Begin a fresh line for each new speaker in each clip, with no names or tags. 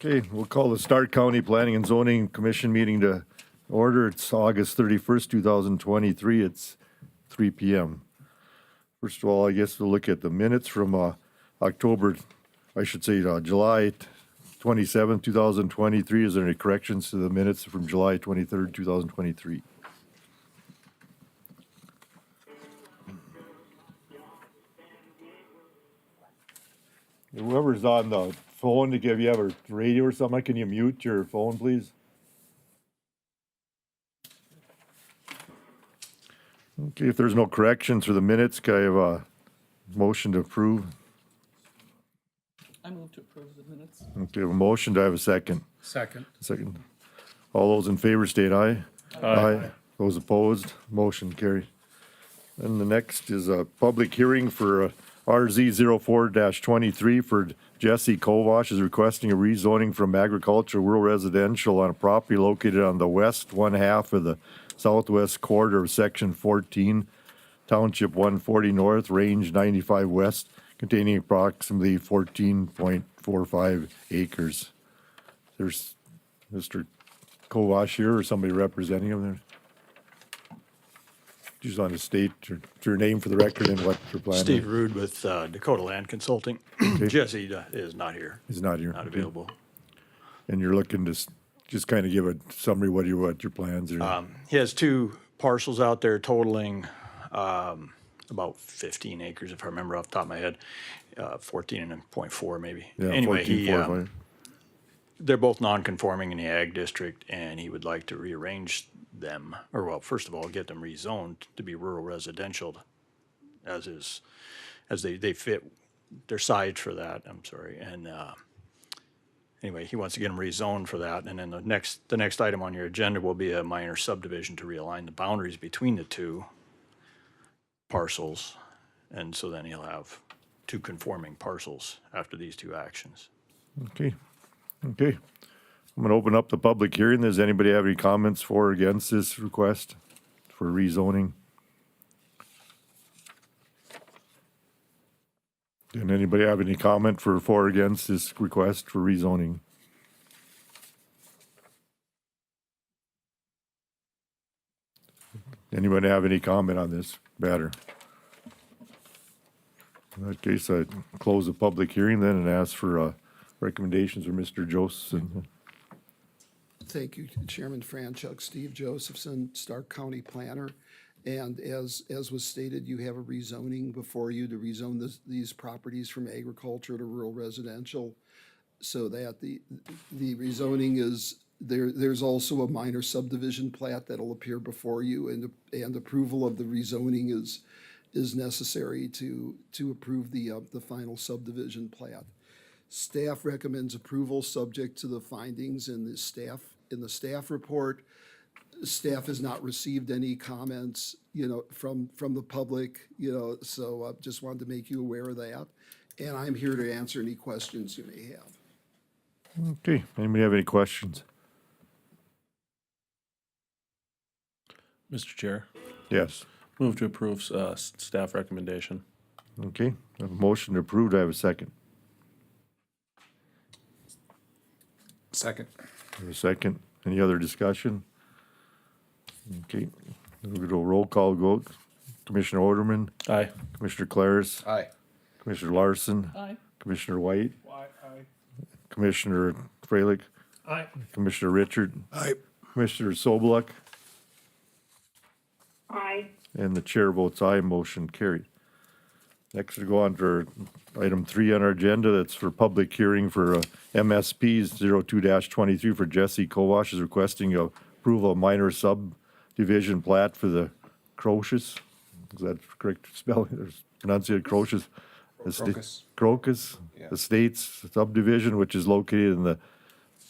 Okay, we'll call the Stark County Planning and Zoning Commission meeting to order. It's August 31st, 2023. It's 3 p.m. First of all, I guess we'll look at the minutes from July 27th, 2023. Is there any corrections to the minutes from July 23rd, 2023? Whoever's on the phone, if you have a radio or something, can you mute your phone, please? Okay, if there's no corrections for the minutes, can I have a motion to approve?
I move to approve the minutes.
Okay, I have a motion. Do I have a second?
Second.
Second. All those in favor state aye. Aye. Those opposed, motion carried. And the next is a public hearing for RZ 04-23 for Jesse Kovash is requesting a rezoning from agricultural rural residential on a property located on the west one half of the southwest quarter of section 14, township 140 north, range 95 west, containing approximately 14.45 acres. There's Mr. Kovash here or somebody representing him there? Just on to state your name for the record and what you're planning.
Steve Rude with Dakota Land Consulting. Jesse is not here,
He's not here.
not
Okay.
available.
And you're looking to just kind of give a summary, what your plans are.
He has two parcels out there totaling about 15 acres, if I remember off the top of my head, 14.4 maybe.
Yeah,
Anyway,
14.45.
they're both non-conforming in the ag district, and he would like to rearrange them, or well, first of all, get them rezoned to be rural residential, as they fit their size for that. I'm sorry, and anyway, he wants to get them rezoned for that, and then the next item on your agenda will be a minor subdivision to realign the boundaries between the two parcels, and so then he'll have two conforming parcels after these two actions.
Okay. I'm going to open up the public hearing. Does anybody have any comments for or against this request for rezoning? Did anybody have any comment for or against this request for rezoning? Anybody have any comment on this matter? In that case, I close the public hearing then and ask for recommendations for Mr. Josephson.
Thank you, Chairman Franchuk. Steve Josephson, Stark County Planner. And as was stated, you have a rezoning before you to rezone these properties from agriculture to rural residential, so that the rezoning is, there's also a minor subdivision plat that'll appear before you, and approval of the rezoning is necessary to approve the final subdivision plat. Staff recommends approval subject to the findings in the staff report. Staff has not received any comments, from the public, so just wanted to make you aware of that. And I'm here to answer any questions you may have.
Okay, anybody have any questions?
Mr. Chair,
Yes.
move to approve staff recommendation.
Okay, I have a motion to approve. Do I have a second?
Second.
I have a second. Any other discussion? Okay, we'll do a roll call vote. Commissioner Oderman,
Aye.
Commissioner Claris,
Aye.
Commissioner Larson,
Aye.
Commissioner White,
Aye.
Commissioner Freilich,
Aye.
Commissioner Richard,
Aye.
Commissioner Sobeluk,
Aye.
and the chair votes aye, motion carried. Next, we go on to item 3 on our agenda. That's for public hearing for MSP 02-23 for Jesse Kovash is requesting approval of minor subdivision plat for the Crocus. Is that correct spelling? There's pronunciated Crocus.
Crocus.
Crocus
Yeah.
Estates subdivision, which is located in the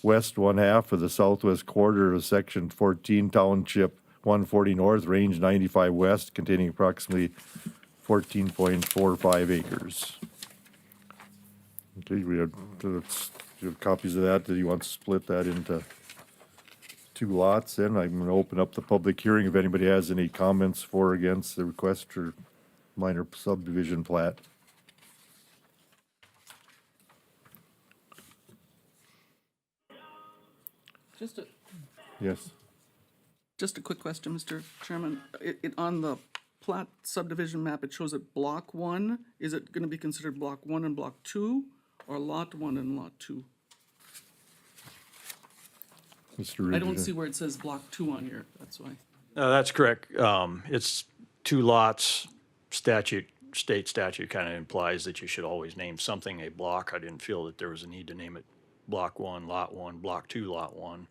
west one half of the southwest quarter of section 14, township 140 north, range 95 west, containing approximately 14.45 acres. Okay, we have copies of that. Do you want to split that into two lots, then I'm gonna open up the public hearing if anybody has any comments for or against the request for minor subdivision plat.
Just a,
Yes,
just a quick question, Mr. Chairman. On the plat subdivision map, it shows it block one. Is it gonna be considered block one and block two, or lot one and lot two?
Mr.
I don't
Ridge,
see where it says block two on here, that's why.
That's correct. It's two lots. State statute kind of implies that you should always name something a block. I didn't feel that there was a need to name it block one, block two, lot one,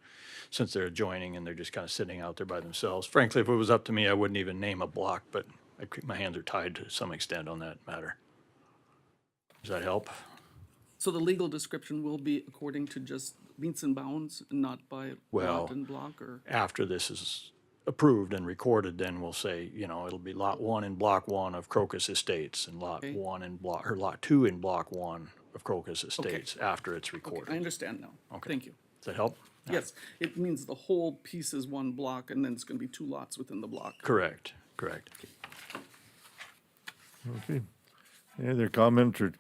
since they're adjoining and they're just kind of sitting out there by themselves. Frankly, if it was up to me, I wouldn't even name a block, but my hands are tied to some extent on that matter. Does that help?
So the legal description will be according to just meets and bounds, not by
Well,
lot and block, or?
After this is approved and recorded, then we'll say, it'll be lot one in block one of Crocus Estates and lot
Okay.
one in block, or lot two in block one of Crocus Estates after it's
Okay,
recorded.
I understand now.
Okay.
Thank you.
Does that help?
Yes, it means the whole piece is one block, and then it's gonna be two lots within the block.
Correct.
okay. Any other comment or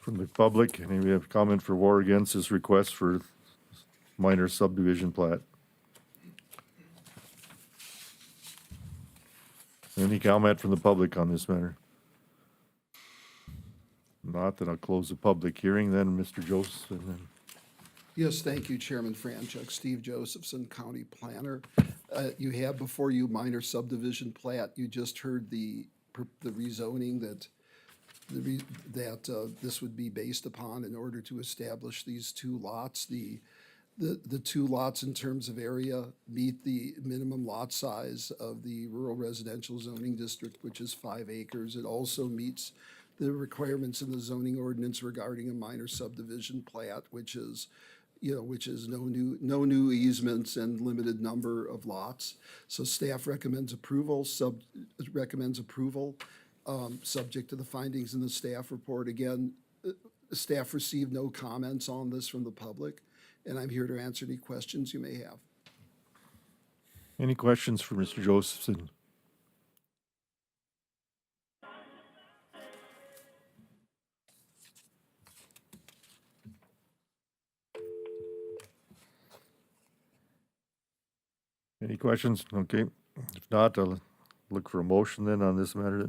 from the public? Any have comment for or against this request for minor subdivision plat? Any comment from the public on this matter? Not, then I'll close the public hearing then, Mr. Joseph, and then,
Yes, thank you, Chairman Franchuk. Steve Josephson, County Planner. You have before you minor subdivision plat. You just heard the rezoning that this would be based upon in order to establish these two lots. The two lots in terms of area meet the minimum lot size of the rural residential zoning district, which is 5 acres. It also meets the requirements in the zoning ordinance regarding a minor subdivision plat, which is no new easements and limited number of lots. So staff recommends approval, subject to the findings in the staff report. Again, staff received no comments on this from the public, and I'm here to answer any questions you may have.
any questions for Mr. Josephson? Any questions? Okay, if not, I'll look for a motion then on this matter.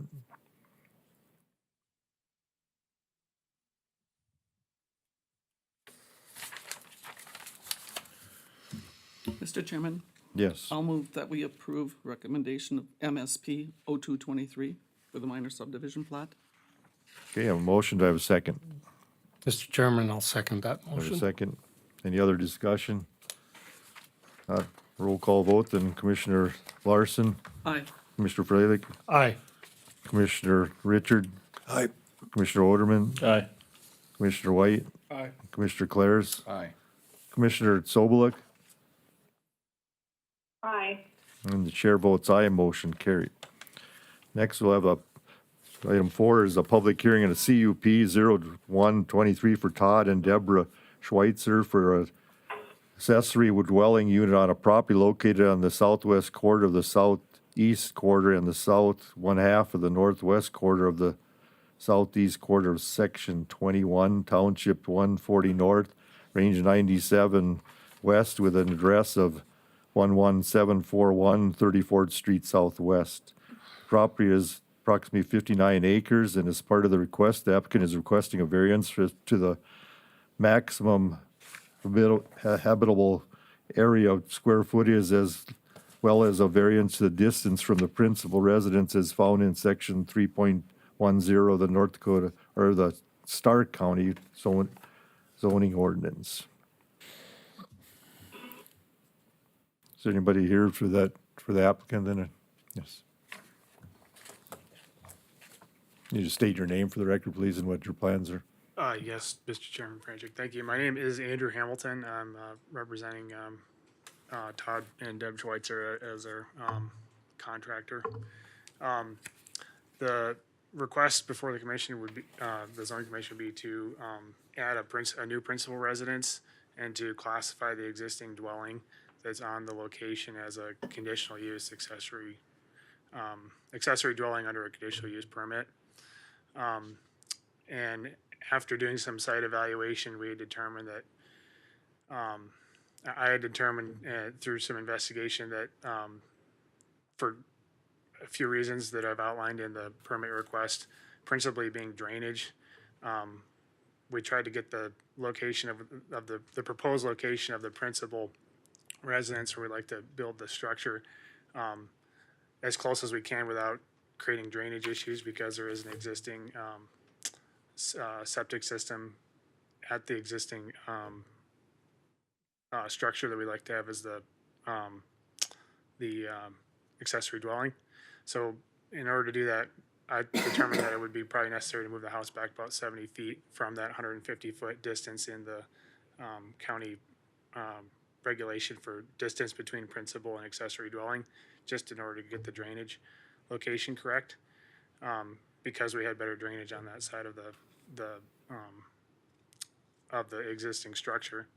Mr. Chairman,
Yes,
I'll move that we approve recommendation of MSP 0223 for the minor subdivision plat.
okay, I have a motion, do I have a second?
Mr. Chairman, I'll second that
I have a
motion.
second. Any other discussion? Roll call vote, then Commissioner Larson,
Aye.
Commissioner Freilich,
Aye.
Commissioner Richard. Aye. Commissioner Oderman,
Aye.
Commissioner White,
Aye.
Commissioner Clares,
Aye.
Commissioner Sobelik,
Aye.
and the chair votes aye, motion carried. Next, we'll have item 4 is a public hearing on a CUP 0123 for Todd and Deborah Schweitzer for a accessory dwelling unit on a property located on the southwest quarter of the southeast quarter and the south one half of the northwest quarter of the southeast quarter of section 21, township 140 north, range 97 west, with an address of 11741 34th Street Southwest. Property is approximately 59 acres, and as part of the request, the applicant is requesting a variance to the maximum habitable area of square footage, as well as a variance to the distance from the principal residence as found in section 3.10 of the North Dakota, or the Stark County zoning ordinance. Is there anybody here for that, for the applicant then? Yes. You just state your name for the record, please, and what your plans are.
Yes, Mr. Chairman Franchuk, thank you. My name is Andrew Hamilton. I'm representing Todd and Deb Schweitzer as our contractor. The request before the commission would be, the zoning commission would be to add a new principal residence and to classify the existing dwelling that's on the location as a conditional use accessory dwelling under a conditional use permit. And after doing some site evaluation, we had determined that, I had determined through some investigation that for a few reasons that I've outlined in the permit request, principally being drainage, we tried to get the location of the proposed location of the principal residence where we'd like to build the structure as close as we can without creating drainage issues, because there is an existing septic system at the existing structure that we like to have as the accessory dwelling. So in order to do that, I determined that it would be probably necessary to move the house back about 70 feet from that 150-foot distance in the county regulation for distance between principal and accessory dwelling, just in order to get the drainage location correct, because we had better drainage on that side of the existing structure.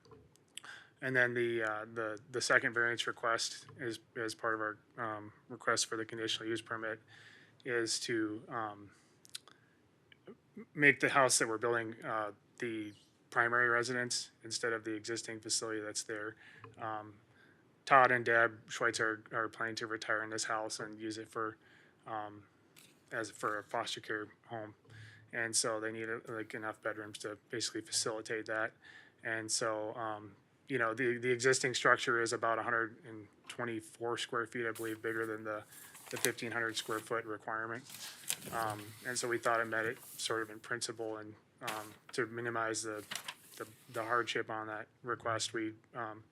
And then the second variance request is as part of our request for the conditional use permit is to make the house that we're building the primary residence instead of the existing facility that's there. Todd and Deb Schweitzer are planning to retire in this house and use it for a foster care home, and so they need like enough bedrooms to basically facilitate that. And so you know, the existing structure is about 124 square feet, I believe, bigger than the 1,500 square foot requirement. And so we thought it met it sort of in principle, and to minimize the hardship on that request, we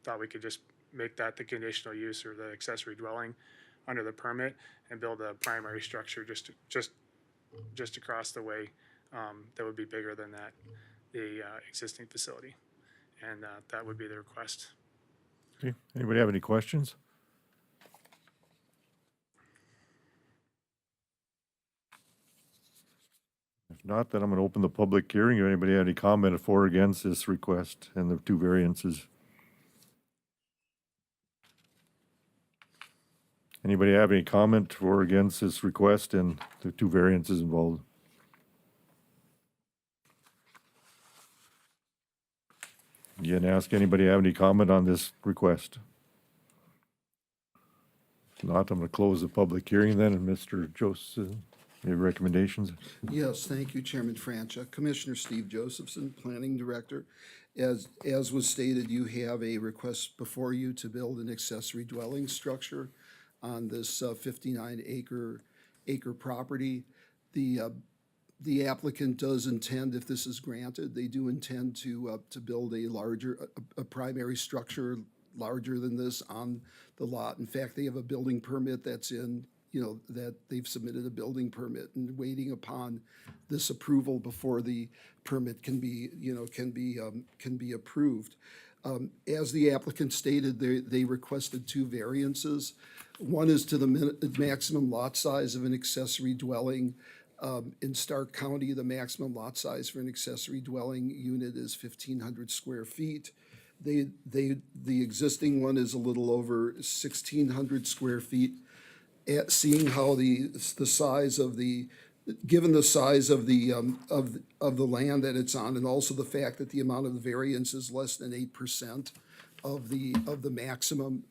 thought we could just make that the conditional use or the accessory dwelling under the permit and build a primary structure just across the way that would be bigger than the existing facility. And that would be the request.
Okay, anybody have any questions? If not, then I'm gonna open the public hearing. If anybody have any comment for or against this request and the two variances? Anybody have any comment for or against this request and the two variances involved? Again, ask anybody have any comment on this request? If not, I'm gonna close the public hearing then, and Mr. Joseph, any recommendations?
Yes, thank you, Chairman Franchuk. Commissioner Steve Josephson, Planning Director. As was stated, you have a request before you to build an accessory dwelling structure on this 59 acre property. The applicant does intend, if this is granted, they do intend to build a primary structure larger than this on the lot. In fact, they have a building permit that's in, that they've submitted a building permit and waiting upon this approval before the permit can be approved. As the applicant stated, they requested two variances. One is to the maximum lot size of an accessory dwelling. In Stark County, the maximum lot size for an accessory dwelling unit is 1,500 square feet. The existing one is a little over 1,600 square feet. Seeing how the size of given the size of the land that it's on, and also the fact that the amount of the variance is less than 8% of the maximum,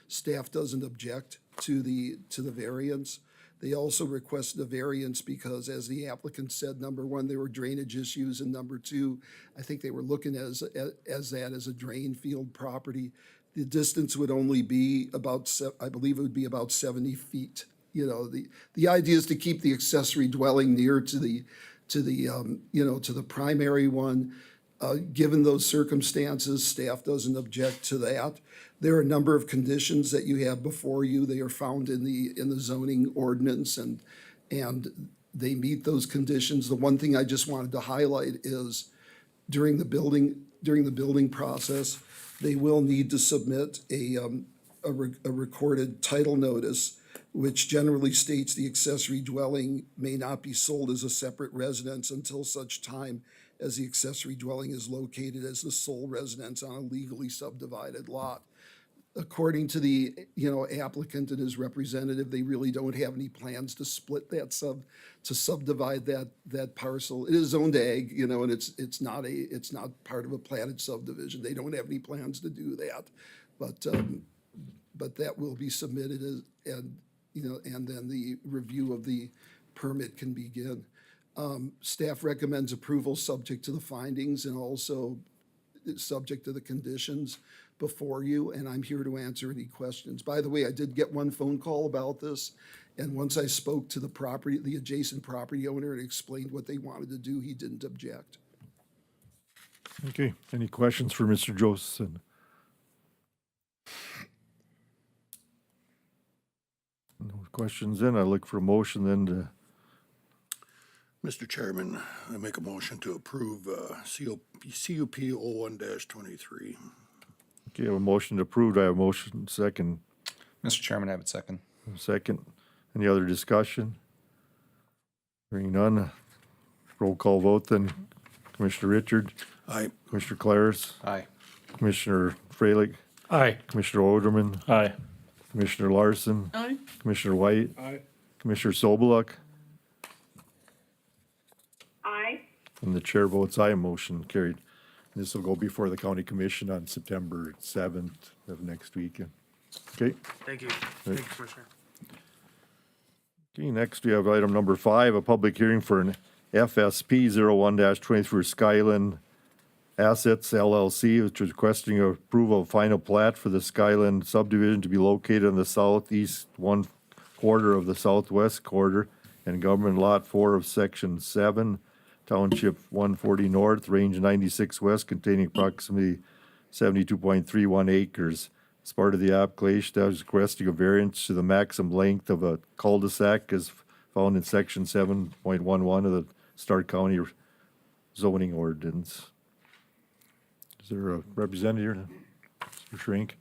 staff doesn't object to the variance. They also requested a variance because, as the applicant said, number one, there were drainage issues, and number two, I think they were looking as a drain field property. The distance would only be I believe it would be about 70 feet. The idea is to keep the accessory dwelling near to the primary one. Given those circumstances, staff doesn't object to that. There are a number of conditions that you have before you. They are found in the zoning ordinance, and they meet those conditions. The one thing I just wanted to highlight is during the building process, they will need to submit a recorded title notice, which generally states the accessory dwelling may not be sold as a separate residence until such time as the accessory dwelling is located as the sole residence on a legally subdivided lot. according to the, applicant and his representative, they really don't have any plans to split that to subdivide that parcel. It is zoned ag, and it's not part of a platted subdivision. They don't have any plans to do that. But that will be submitted and then the review of the permit can begin. Staff recommends approval subject to the findings and also subject to the conditions before you, and I'm here to answer any questions. By the way, I did get one phone call about this, and once I spoke to the adjacent property owner and explained what they wanted to do, he didn't object.
Okay, any questions for Mr. Josephson? No questions then, I look for a motion then to,
Mr. Chairman, I make a motion to approve CUP 01-23.
okay, I have a motion approved, I have a motion second.
Mr. Chairman, I have a second.
Second, any other discussion? Hearing none, roll call vote then. Commissioner Richard,
Aye.
Commissioner Claris,
Aye.
Commissioner Freilich,
Aye.
Commissioner Oderman,
Aye.
Commissioner Larson,
Aye.
Commissioner White,
Aye.
Commissioner Sobeluk,
Aye.
and the chair votes aye, motion carried. This will go before the county commission on September 7th of next week. Okay.
Thank you. Thank you, Commissioner.
Okay, next we have item number 5, a public hearing for an FSP 01-20 for Skyland Assets LLC, which is requesting approval of final plat for the Skyland subdivision to be located in the southeast 1/4 of the southwest quarter and government lot 4 of section 7, township 140 north, range 96 west, containing approximately 72.31 acres. As part of the application, that is requesting a variance to the maximum length of a cul-de-sac as found in section 7.11 of the Stark County zoning ordinance. Is there a representative here? Mr. Shrink?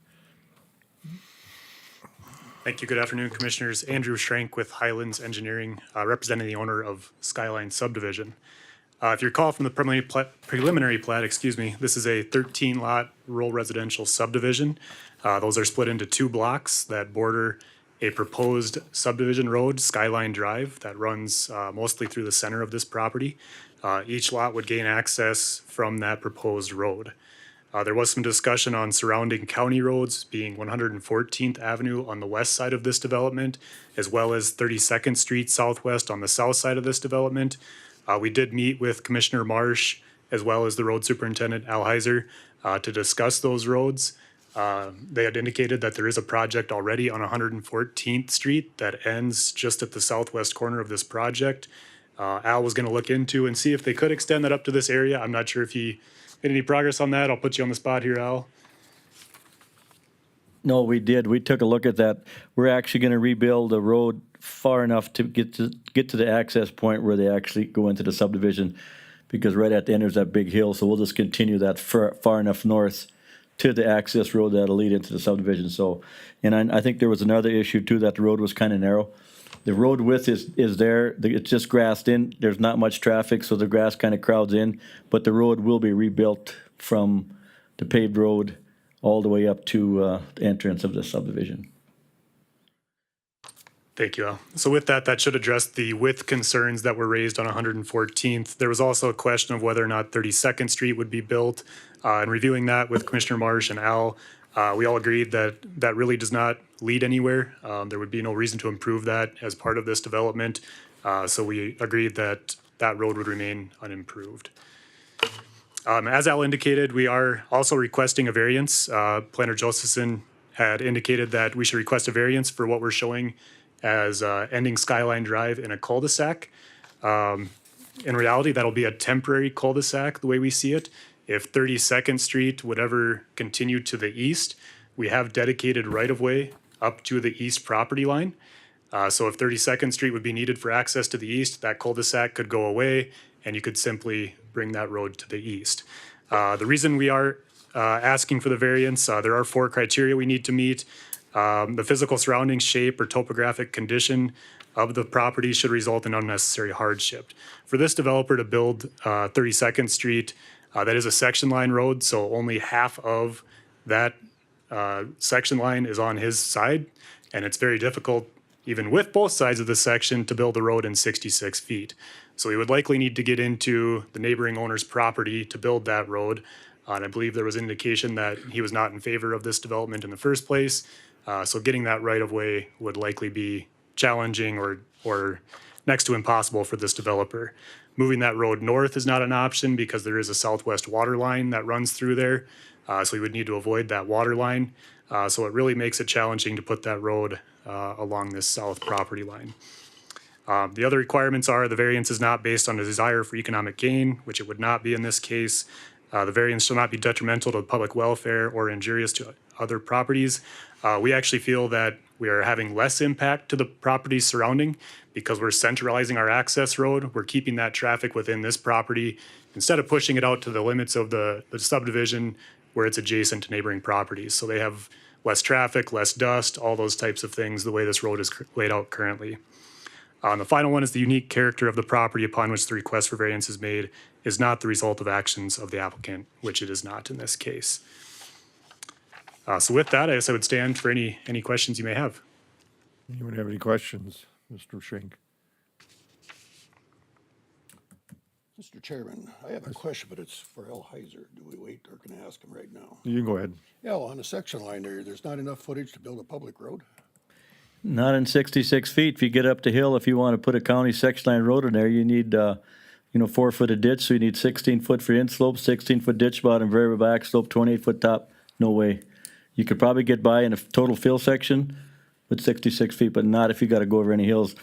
Thank you. Good afternoon, Commissioners. Andrew Schrank with Highlands Engineering, representing the owner of Skyline Subdivision. If you recall from the preliminary plat, this is a 13-lot rural residential subdivision. Those are split into 2 blocks that border a proposed subdivision road, Skyline Drive, that runs mostly through the center of this property. Each lot would gain access from that proposed road. There was some discussion on surrounding county roads, being 114th Avenue on the west side of this development, as well as 32nd Street Southwest on the south side of this development. We did meet with Commissioner Marsh, as well as the road superintendent, Al Heiser, to discuss those roads. They had indicated that there is a project already on 114th Street that ends just at the southwest corner of this project. Al was going to look into and see if they could extend that up to this area. I'm not sure if he made any progress on that. I'll put you on the spot here, Al.
No, we did. We took a look at that. We're actually going to rebuild a road far enough to get to the access point where they actually go into the subdivision, because right at the end there's that big hill. So we'll just continue that far enough north to the access road that'll lead into the subdivision. So, and I think there was another issue too, that the road was kind of narrow. The road width is there. It's just grassed in. There's not much traffic, so the grass kind of crowds in. But the road will be rebuilt from the paved road all the way up to the entrance of the subdivision.
Thank you, Al. So with that, that should address the width concerns that were raised on 114th. There was also a question of whether or not 32nd Street would be built. And reviewing that with Commissioner Marsh and Al, we all agreed that that really does not lead anywhere. There would be no reason to improve that as part of this development. So we agreed that that road would remain unimproved. As Al indicated, we are also requesting a variance. Planner Josephson had indicated that we should request a variance for what we're showing as ending Skyline Drive in a cul-de-sac. In reality, that'll be a temporary cul-de-sac, the way we see it. If 32nd Street would ever continue to the east, we have dedicated right-of-way up to the east property line. So if 32nd Street would be needed for access to the east, that cul-de-sac could go away, and you could simply bring that road to the east. The reason we are asking for the variance, there are 4 criteria we need to meet. The physical surrounding shape or topographic condition of the property should result in unnecessary hardship. For this developer to build 32nd Street, that is a section line road, so only half of that section line is on his side, and it's very difficult, even with both sides of the section, to build a road in 66 feet. So we would likely need to get into the neighboring owner's property to build that road. And I believe there was indication that he was not in favor of this development in the first place. So getting that right of way would likely be challenging or next to impossible for this developer. Moving that road north is not an option because there is a southwest water line that runs through there. So we would need to avoid that water line. So it really makes it challenging to put that road along this south property line. The other requirements are the variance is not based on a desire for economic gain, which it would not be in this case. The variance shall not be detrimental to public welfare or injurious to other properties. We actually feel that we are having less impact to the properties surrounding because we're centralizing our access road. We're keeping that traffic within this property instead of pushing it out to the limits of the subdivision where it's adjacent to neighboring properties. So they have less traffic, less dust, all those types of things, the way this road is laid out currently. The final one is the unique character of the property upon which the request for variance is made is not the result of actions of the applicant, which it is not in this case. So with that, I guess I would stand for any questions you may have.
Anyone have any questions? Mr. Schenk?
Mr. Chairman, I have a question, but it's for Al Heiser. Do we wait or can I ask him right now?
You can go ahead.
Al, on the section line there, there's not enough footage to build a public road?
Not in 66 feet. If you get up the hill, if you want to put a county section line road in there, you need, 4-foot of ditch, so you need 16-foot for inslope, 16-foot ditch bottom, variable back slope, 28-foot top. No way. You could probably get by in a total fill section with 66 feet, but not if you got to go over any hills.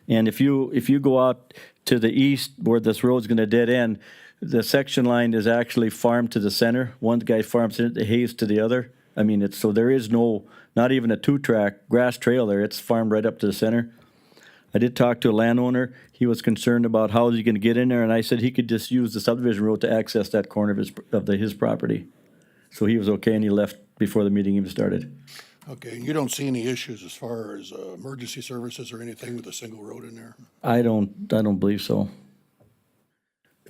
And if you go out to the east where this road's going to dead end, the section line is actually farmed to the center. One guy farms it, the haze to the other. I mean, so there is not even a 2-track grass trail there. It's farmed right up to the center. I did talk to a landowner. He was concerned about how is he going to get in there, and I said he could just use the subdivision road to access that corner of his property. So he was okay, and he left before the meeting even started.
Okay, and you don't see any issues as far as emergency services or anything with a single road in there?
I don't believe so.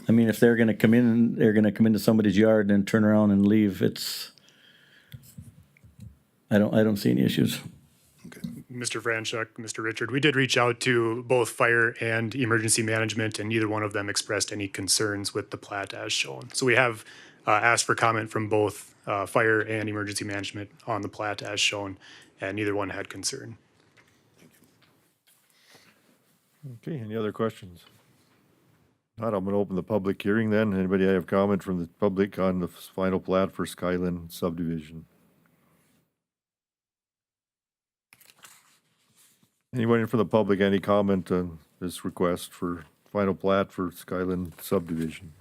I mean, if they're going to come in, they're going to come into somebody's yard and turn around and leave. I don't see any issues.
Mr. Franchuk, Mr. Richard, we did reach out to both fire and emergency management, and neither one of them expressed any concerns with the plat as shown. So we have asked for comment from both fire and emergency management on the plat as shown, and neither one had concern.
Okay, any other questions? Not, I'm gonna open the public hearing then. Anybody have comment from the public on the final plat for Skyland subdivision? Anybody from the public, any comment on this request for final plat for Skyland subdivision?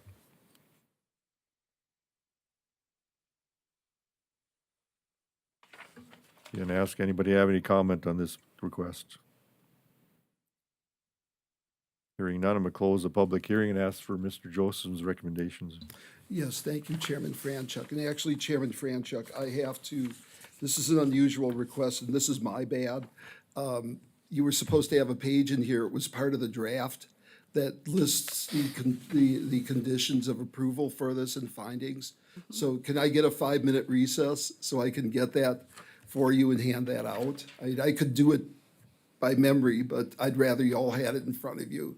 You can ask anybody have any comment on this request? Hearing none, I'm gonna close the public hearing and ask for Mr. Josephson's recommendations.
Yes, thank you, Chairman Franchuk. And actually, Chairman Franchuk, this is an unusual request, and this is my bad. You were supposed to have a page in here, it was part of the draft, that lists the conditions of approval for this and findings. So can I get a 5-minute recess so I can get that for you and hand that out? I could do it by memory, but I'd rather you all had it in front of you.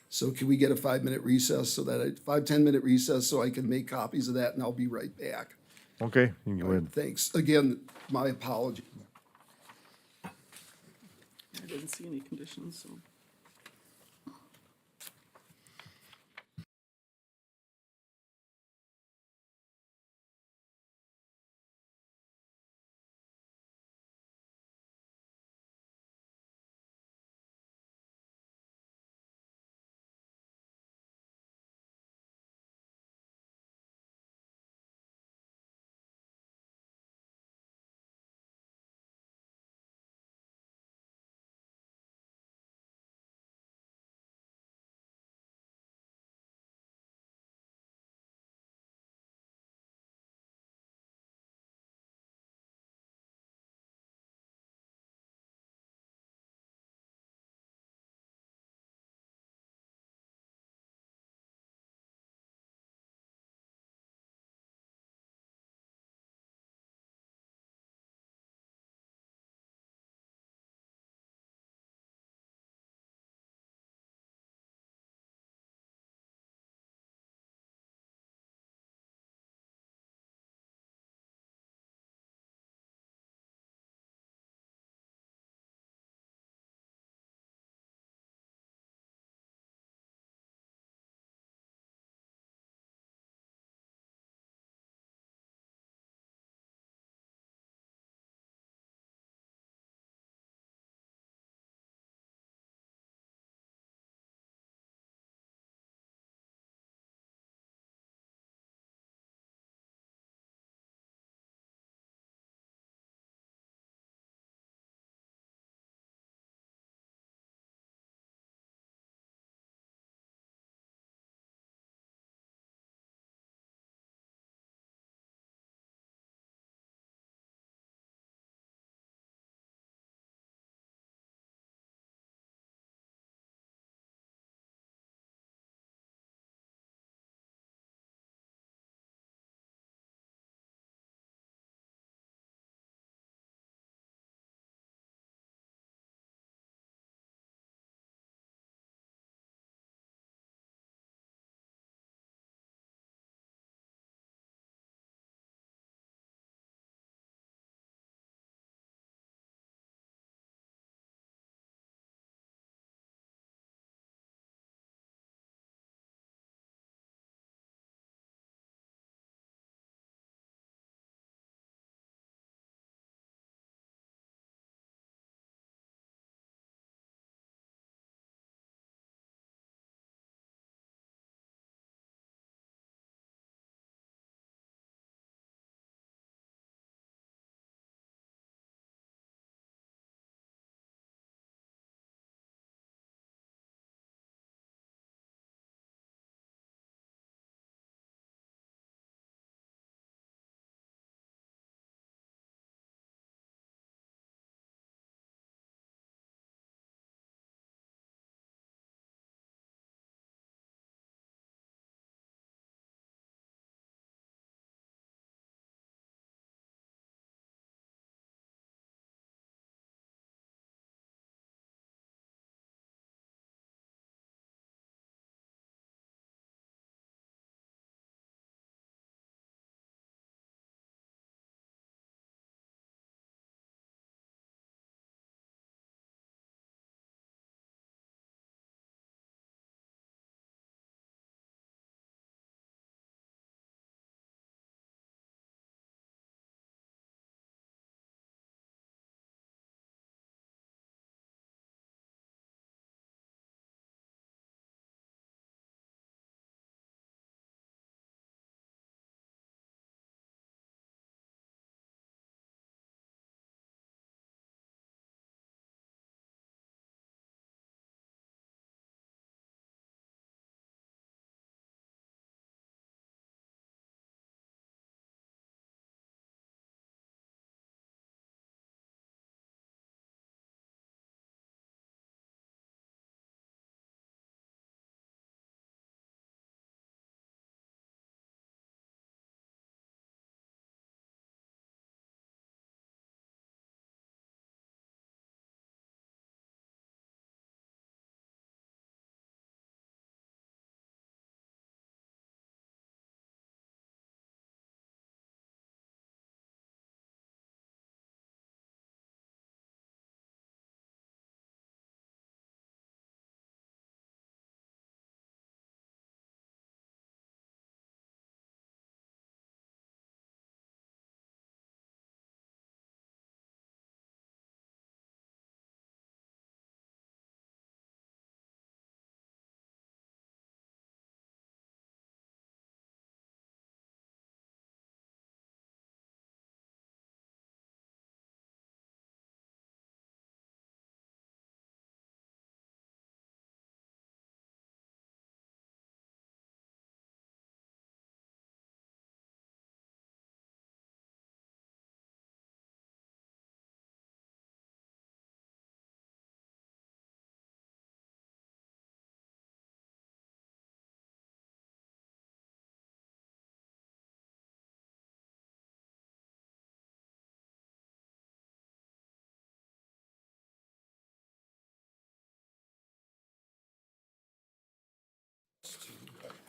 So can we get a 5-minute recess 10-minute recess so I can make copies of that, and I'll be right back.
Okay, you can go ahead.
Thanks. Again, my apology.
I didn't see any conditions, so.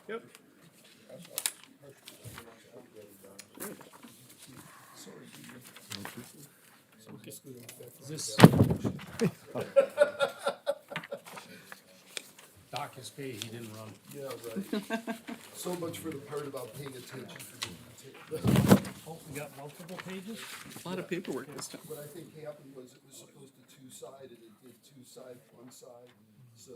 Yep.
This. Dock his pay, he didn't run.
Yeah, right. So much for the part about paying attention to the detail.
Oh, we got multiple pages?
A lot of paperwork this time.
What I think happened was it was supposed to two-sided, it did two-side, one side, so.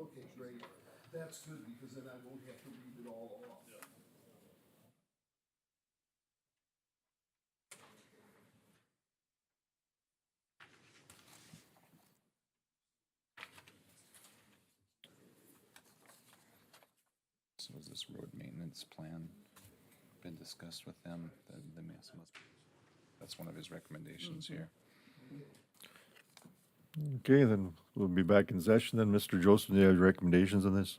Okay, great. That's good because then I won't have to read it all off.
So has this road maintenance plan been discussed with them? That's one of his recommendations here.
Okay, then we'll be back in session. Then, Mr. Joseph, do you have recommendations on this?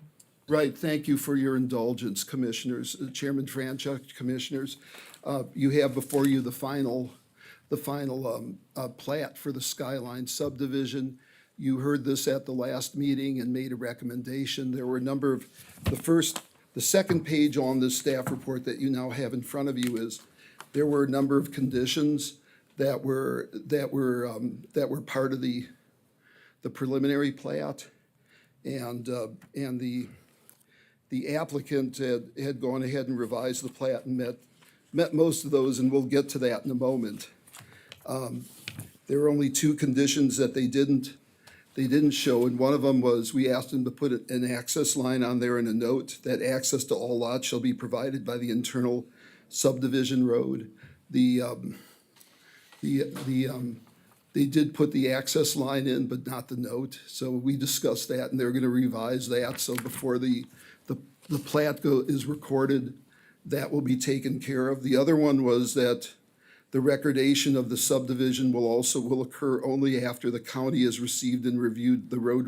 Right, thank you for your indulgence, Commissioners, Chairman Franchuk, Commissioners. You have before you the final plat for the Skyline subdivision. You heard this at the last meeting and made a recommendation. There were a number of, the second page on this staff report that you now have in front of you is, there were a number of conditions that were part of the preliminary plat. And the applicant had gone ahead and revised the plat and met most of those, and we'll get to that in a moment. There were only two conditions that they didn't show, and one of them was, we asked them to put an access line on there in a note, that access to all lots shall be provided by the internal subdivision road. They did put the access line in, but not the note, so we discussed that, and they're gonna revise that, so before the plat is recorded, that will be taken care of. The other one was that the recordation of the subdivision will occur only after the county has received and reviewed the road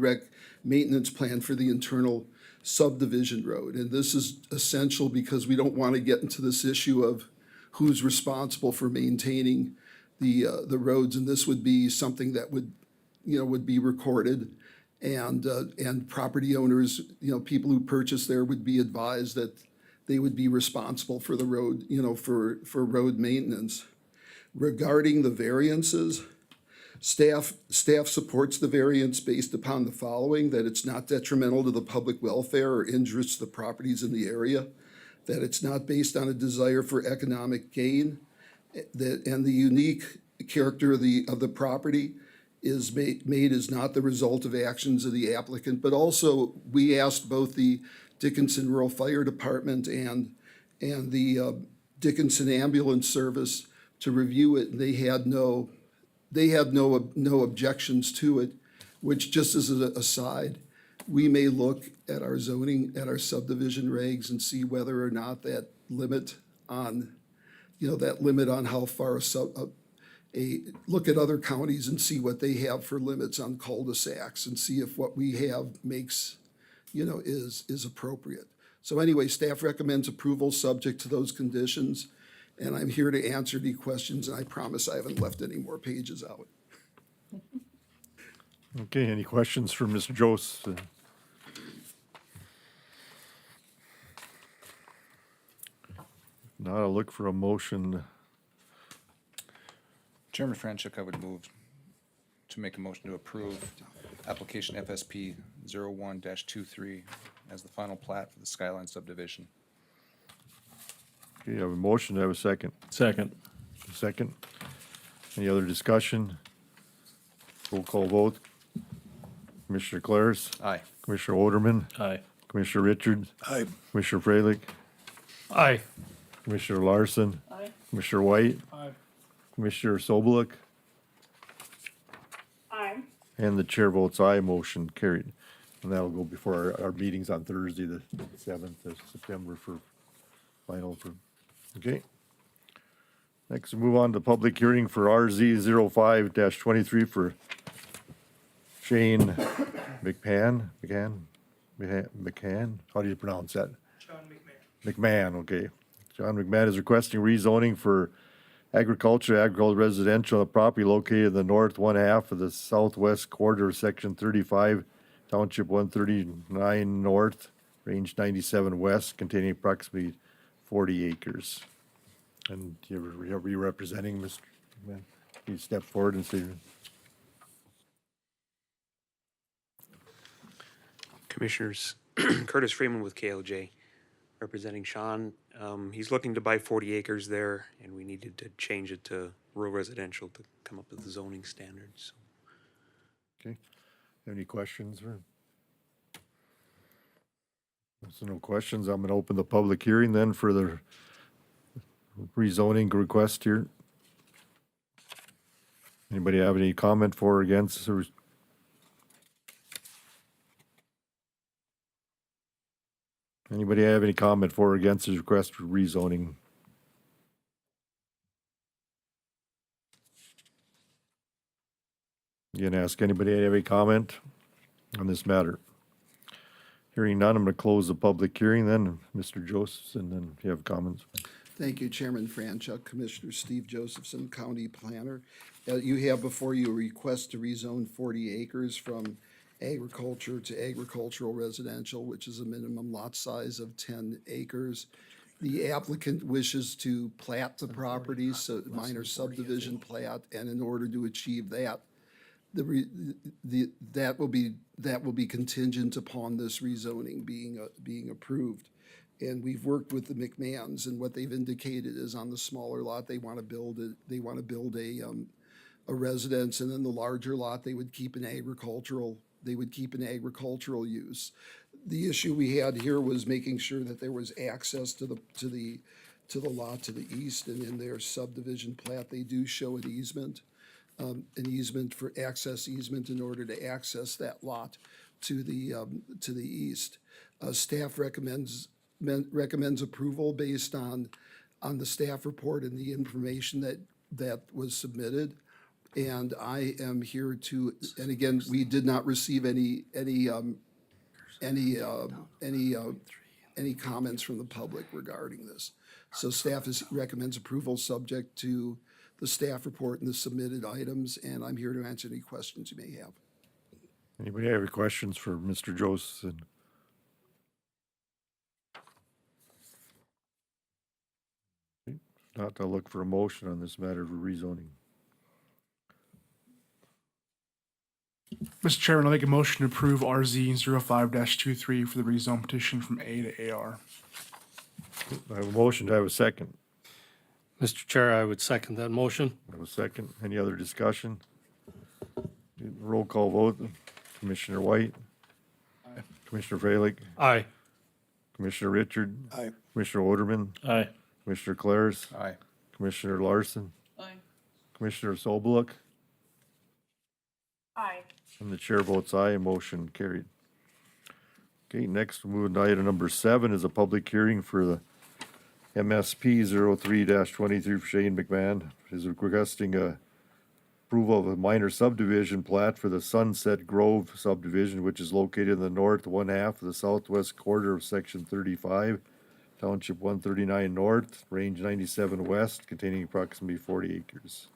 maintenance plan for the internal subdivision road. And this is essential because we don't want to get into this issue of who's responsible for maintaining the roads, and this would be something that would be recorded. And property owners, people who purchase there would be advised that they would be responsible for the road, for road maintenance. Regarding the variances, staff supports the variance based upon the following: that it's not detrimental to the public welfare or injurious to the properties in the area, that it's not based on a desire for economic gain, and the unique character of the property is made is not the result of actions of the applicant. But also, we asked both the Dickinson Rural Fire Department and the Dickinson Ambulance Service to review it, and they had no objections to it, which, just as an aside, we may look at our zoning, at our subdivision regs, and see whether or not that limit on how far look at other counties and see what they have for limits on cul-de-sacs and see if what we have makes, is appropriate. So anyway, staff recommends approval subject to those conditions, and I'm here to answer any questions, and I promise I haven't left any more pages out.
Okay, any questions for Mr. Joseph? Now I'll look for a motion.
Chairman Franchuk, I would move to make a motion to approve application FSP 01-23 as the final plat for the Skyline subdivision.
Okay, I have a motion, I have a second.
Second.
Second. Any other discussion? Roll call vote. Commissioner Claris,
Aye.
Commissioner Oderman,
Aye.
Commissioner Richards,
Aye.
Commissioner Freilich,
Aye.
Commissioner Larson,
Aye.
Commissioner White,
Aye.
Commissioner Sobelik,
Aye.
and the chair votes aye, motion carried. And that'll go before our meetings on Thursday, the 7th of September for final. Okay. Next, we move on to public hearing for RZ 05-23 for Shane McCann, how do you pronounce that?
John McMahon.
McMahon, okay. John McMahon is requesting rezoning for agriculture residential property located in the north one half of the southwest quarter of section 35 Township 139 North, Range 97 West, containing approximately 40 acres. And you'll be representing, Mr. Man, you step forward and say,
Commissioners, Curtis Freeman with KLJ, representing Sean. He's looking to buy 40 acres there, and we needed to change it to rural residential to come up with the zoning standards.
okay, any questions? So no questions, I'm gonna open the public hearing then for the rezoning request here. Anybody have any comment for or against? Anybody have any comment for or against his request for rezoning? You can ask anybody have any comment on this matter. Hearing none, I'm gonna close the public hearing then, Mr. Josephson, then if you have comments.
Thank you, Chairman Franchuk, Commissioner Steve Josephson, County Planner. You have before you a request to rezone 40 acres from agriculture to agricultural residential, which is a minimum lot size of 10 acres. The applicant wishes to plat the property, so minor subdivision plat, and in order to achieve that, that will be contingent upon this rezoning being approved. And we've worked with the McMahons, and what they've indicated is on the smaller lot, they want to build a residence, and then the larger lot, they would keep an agricultural use. The issue we had here was making sure that there was access to the lot to the east, and in their subdivision plat, they do show an easement for access easement in order to access that lot to the east. Staff recommends approval based on the staff report and the information that was submitted. And I am here to, and again, we did not receive any comments from the public regarding this. So staff recommends approval subject to the staff report and the submitted items, and I'm here to answer any questions you may have.
Anybody have any questions for Mr. Josephson? Not to look for a motion on this matter for rezoning.
Mr. Chairman, I'll make a motion to approve RZ 05-23 for the rezone petition from A to AR.
I have a motion, do I have a second?
Mr. Chair, I would second that motion.
I have a second. Any other discussion? Roll call vote. Commissioner White? Aye. Commissioner Freilich?
Aye.
Commissioner Richard?
Aye.
Commissioner Oderman?
Aye.
Commissioner Claris?
Aye.
Commissioner Larson?
Aye.
Commissioner Sobeluk?
Aye.
And the chair votes aye, motion carried. Okay, next we'll move to item number 7 is a public hearing for the MSP 03-23 for Shane McMahon. Is requesting approval of a minor subdivision plat for the Sunset Grove subdivision, which is located in the north one half of the southwest quarter of section 35, Township 139 North, Range 97 West, containing approximately 40 acres.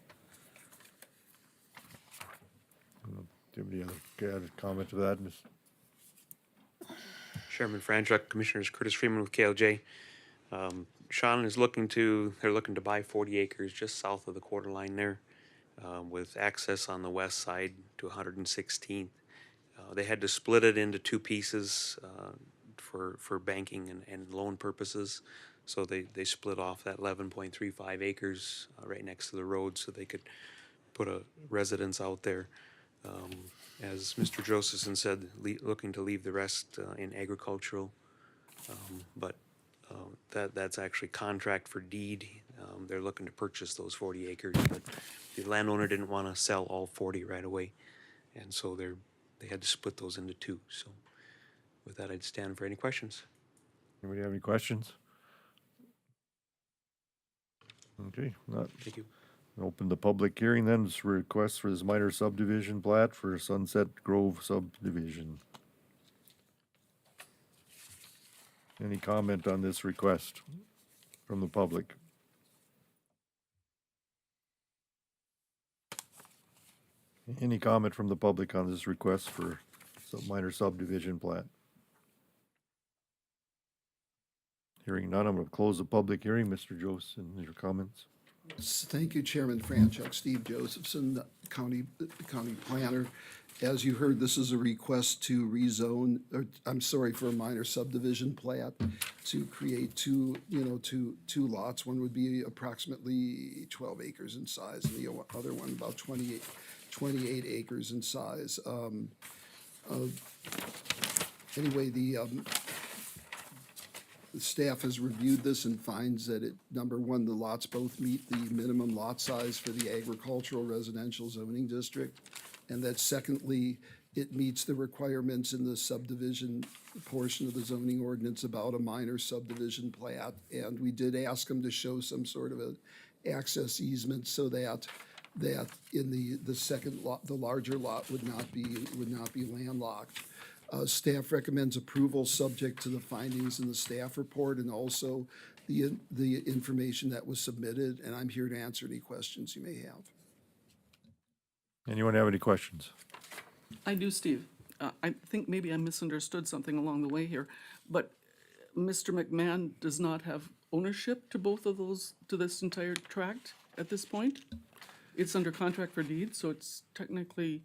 Do you have any other comment to that, Ms.?
Chairman Franchuk, Commissioners Curtis Freeman with KLJ. Sean is looking to buy 40 acres just south of the quarter line there, with access on the west side to 116th. They had to split it into two pieces for banking and loan purposes. So they split off that 11.35 acres right next to the road so they could put a residence out there. As Mr. Josephson said, looking to leave the rest in agricultural, but that's actually contract for deed. They're looking to purchase those 40 acres, but the landowner didn't want to sell all 40 right away, and so they had to split those into two. So with that, I'd stand for any questions.
Anybody have any questions? Okay, not.
Thank you.
Open the public hearing then, this request for this minor subdivision plat for Sunset Grove subdivision. Any comment on this request from the public? Any comment from the public on this request for minor subdivision plat. Hearing none, I'm gonna close the public hearing. Mr. Joseph, your comments?
Thank you, Chairman Franchuk. Steve Josephson, the county planner. As you heard, this is a request to rezone, or I'm sorry, for a minor subdivision plat to create two lots. One would be approximately 12 acres in size, and the other one about 28 acres in size. Anyway, the staff has reviewed this and finds that number one, the lots both meet the minimum lot size for the agricultural residential zoning district. And that secondly, it meets the requirements in the subdivision portion of the zoning ordinance about a minor subdivision plat. And we did ask them to show some sort of an access easement so that in the second lot, the larger lot would not be landlocked. Staff recommends approval subject to the findings in the staff report and also the information that was submitted, and I'm here to answer any questions you may have.
Anyone have any questions?
I do, Steve. I think maybe I misunderstood something along the way here, but Mr. McMahon does not have ownership to both of those, to this entire tract at this point? It's under contract for deed, so it's technically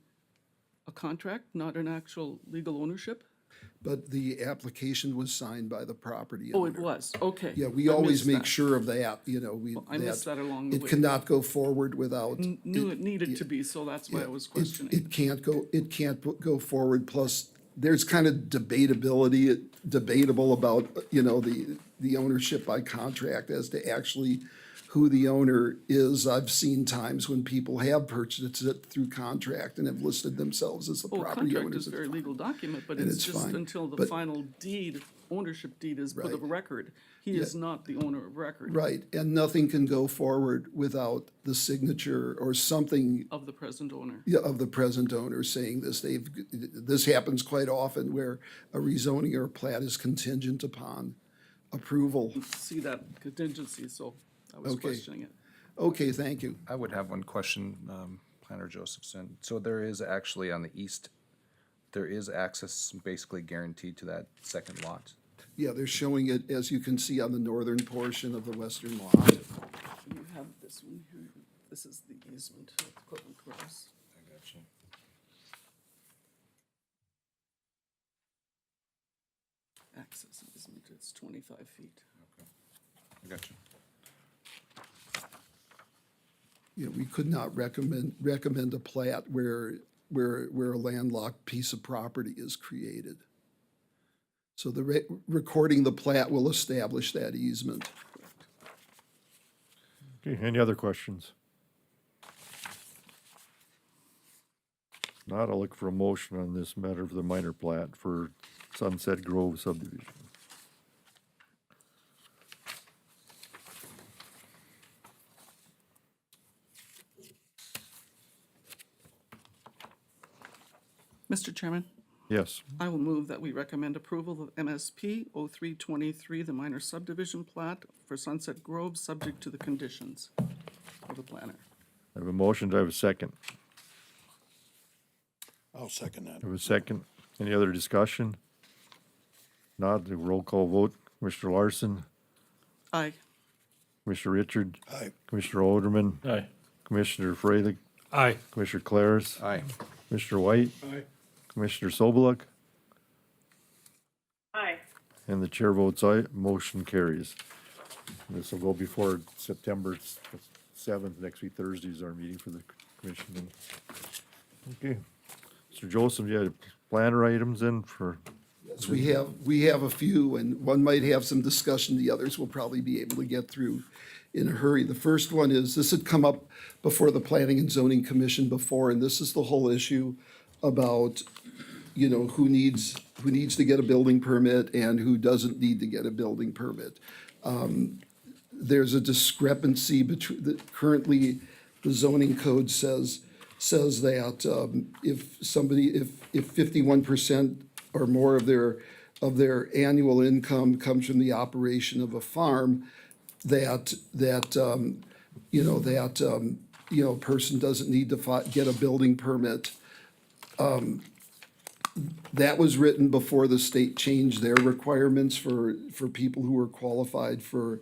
a contract, not an actual legal ownership?
But the application was signed by the property
Oh,
owner.
it was, okay.
Yeah, we
I
always
missed
make
that.
sure of that,
I missed that along the way.
It cannot go forward without.
Knew it needed to be, so that's why I was
It
questioning.
it can't go forward, plus there's kind of debatable about, the ownership by contract as to actually who the owner is. I've seen times when people have purchased it through contract and have listed themselves as the
Oh,
property
contract
owners.
is a very legal document, but
And
it's
it's
just
fine.
until the
But-
final deed, ownership deed is put of
Right.
record. He is not the owner of record
Right, and nothing can go forward without the signature or something
of the present owner.
of the present owner saying this. This happens quite often where a rezoning or a plat is contingent upon approval.
See that contingency, so I was
Okay.
questioning it.
Okay, thank you.
I would have one question, Planner Josephson. So there is actually on the east, there is access basically guaranteed to that second lot?
Yeah, they're showing it, as you can see, on the northern portion of the western lot.
You have this one here. This is the easement of Cortland Cross.
I got you.
Access easement, it's 25 feet.
I got you.
You know, we could not recommend a plat where a landlocked piece of property is created. So the recording the plat will establish that easement.
Okay, any other questions? Not, I'll look for a motion on this matter for the minor plat for Sunset Grove subdivision.
Mr. Chairman,
Yes,
I will move that we recommend approval of MSP 0323, the minor subdivision plat for Sunset Grove, subject to the conditions of the planner.
I have a motion, do I have a second?
I'll second that.
I have a second. Any other discussion? Not, the roll call vote. Commissioner Larson,
Aye.
Commissioner Richard,
Aye.
Commissioner Oderman,
Aye.
Commissioner Freilich,
Aye.
Commissioner Claris,
Aye.
Commissioner White,
Aye.
Commissioner Sobeluk,
Aye.
and the chair votes aye, motion carries. This will go before September 7th, next week Thursday is our meeting for the commission. Okay, Mr. Joseph, you had planner items in for,
Yes, we have a few, and one might have some discussion, the others will probably be able to get through in a hurry. The first one is, this had come up before the Planning and Zoning Commission before, and this is the whole issue about, who needs to get a building permit and who doesn't need to get a building permit. There's a discrepancy between, currently, the zoning code says that if 51% or more of their annual income comes from the operation of a farm, that a person doesn't need to get a building permit. that was written before the state changed their requirements for people who were qualified for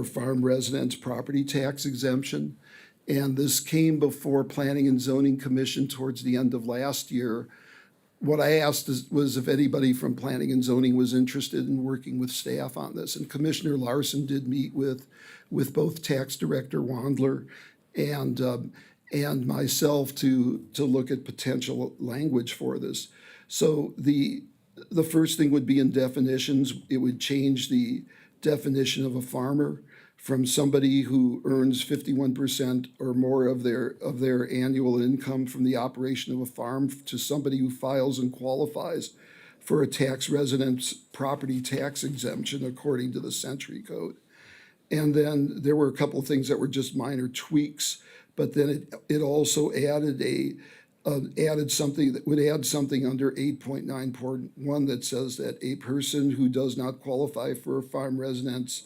farm residence property tax exemption. And this came before Planning and Zoning Commission towards the end of last year. What I asked was if anybody from Planning and Zoning was interested in working with staff on this. And Commissioner Larson did meet with both Tax Director Wandler and myself to look at potential language for this. So the first thing would be in definitions. It would change the definition of a farmer from somebody who earns 51% or more of their annual income from the operation of a farm to somebody who files and qualifies for a tax residence property tax exemption according to the Century Code. And then there were a couple of things that were just minor tweaks, but then it also added added something that would add something under 8.9.1 that says that a person who does not qualify for a farm residence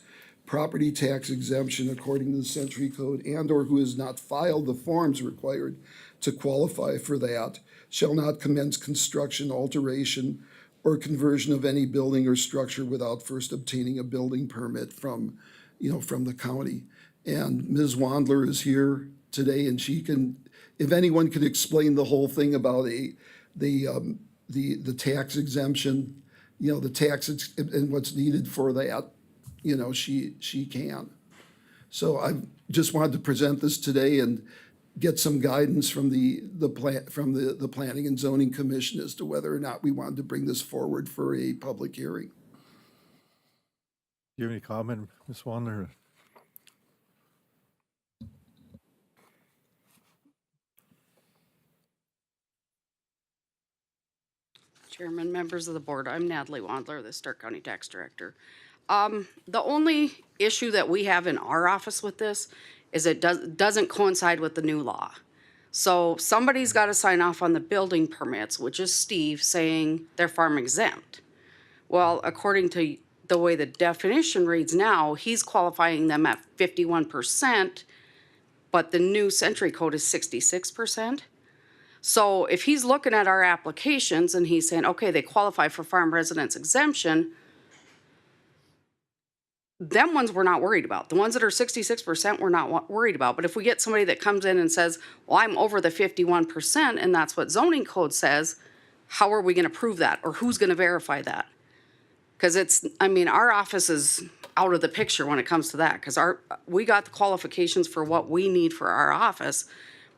property tax exemption according to the Century Code and/or who has not filed the forms required to qualify for that shall not commence construction, alteration, or conversion of any building or structure without first obtaining a building permit from the county. And Ms. Wandler is here today, and she can, if anyone could explain the whole thing about the tax exemption, the tax and what's needed for that, she can. So I just wanted to present this today and get some guidance from the Planning and Zoning Commission as to whether or not we wanted to bring this forward for a public hearing.
Do you have any comment, Ms. Wandler?
Chairman, members of the board, I'm Natalie Wandler, the Stark County Tax Director. The only issue that we have in our office with this is it doesn't coincide with the new law. So somebody's got to sign off on the building permits, which is Steve, saying they're farm exempt. Well, according to the way the definition reads now, he's qualifying them at 51%, but the new Century Code is 66%. So if he's looking at our applications and he's saying, okay, they qualify for farm residence exemption, them ones we're not worried about. The ones that are 66% we're not worried about. But if we get somebody that comes in and says, well, I'm over the 51% and that's what zoning code says, how are we going to prove that? Or who's going to verify that? Because our office is out of the picture when it comes to that, because we got the qualifications for what we need for our office,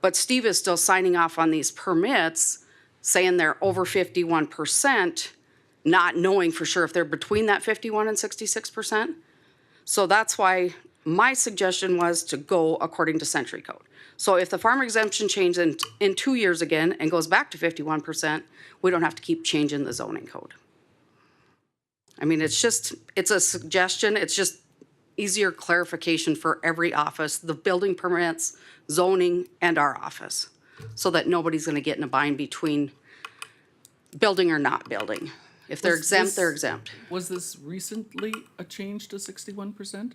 but Steve is still signing off on these permits saying they're over 51%, not knowing for sure if they're between that 51 and 66%. So that's why my suggestion was to go according to Century Code. So if the farm exemption changes in 2 years again and goes back to 51%, we don't have to keep changing the zoning code. It's a suggestion. It's just easier clarification for every office, the building permits, zoning, and our office, so that nobody's gonna get in a bind between building or not building. If they're exempt, they're exempt.
Was this recently a change to 61%?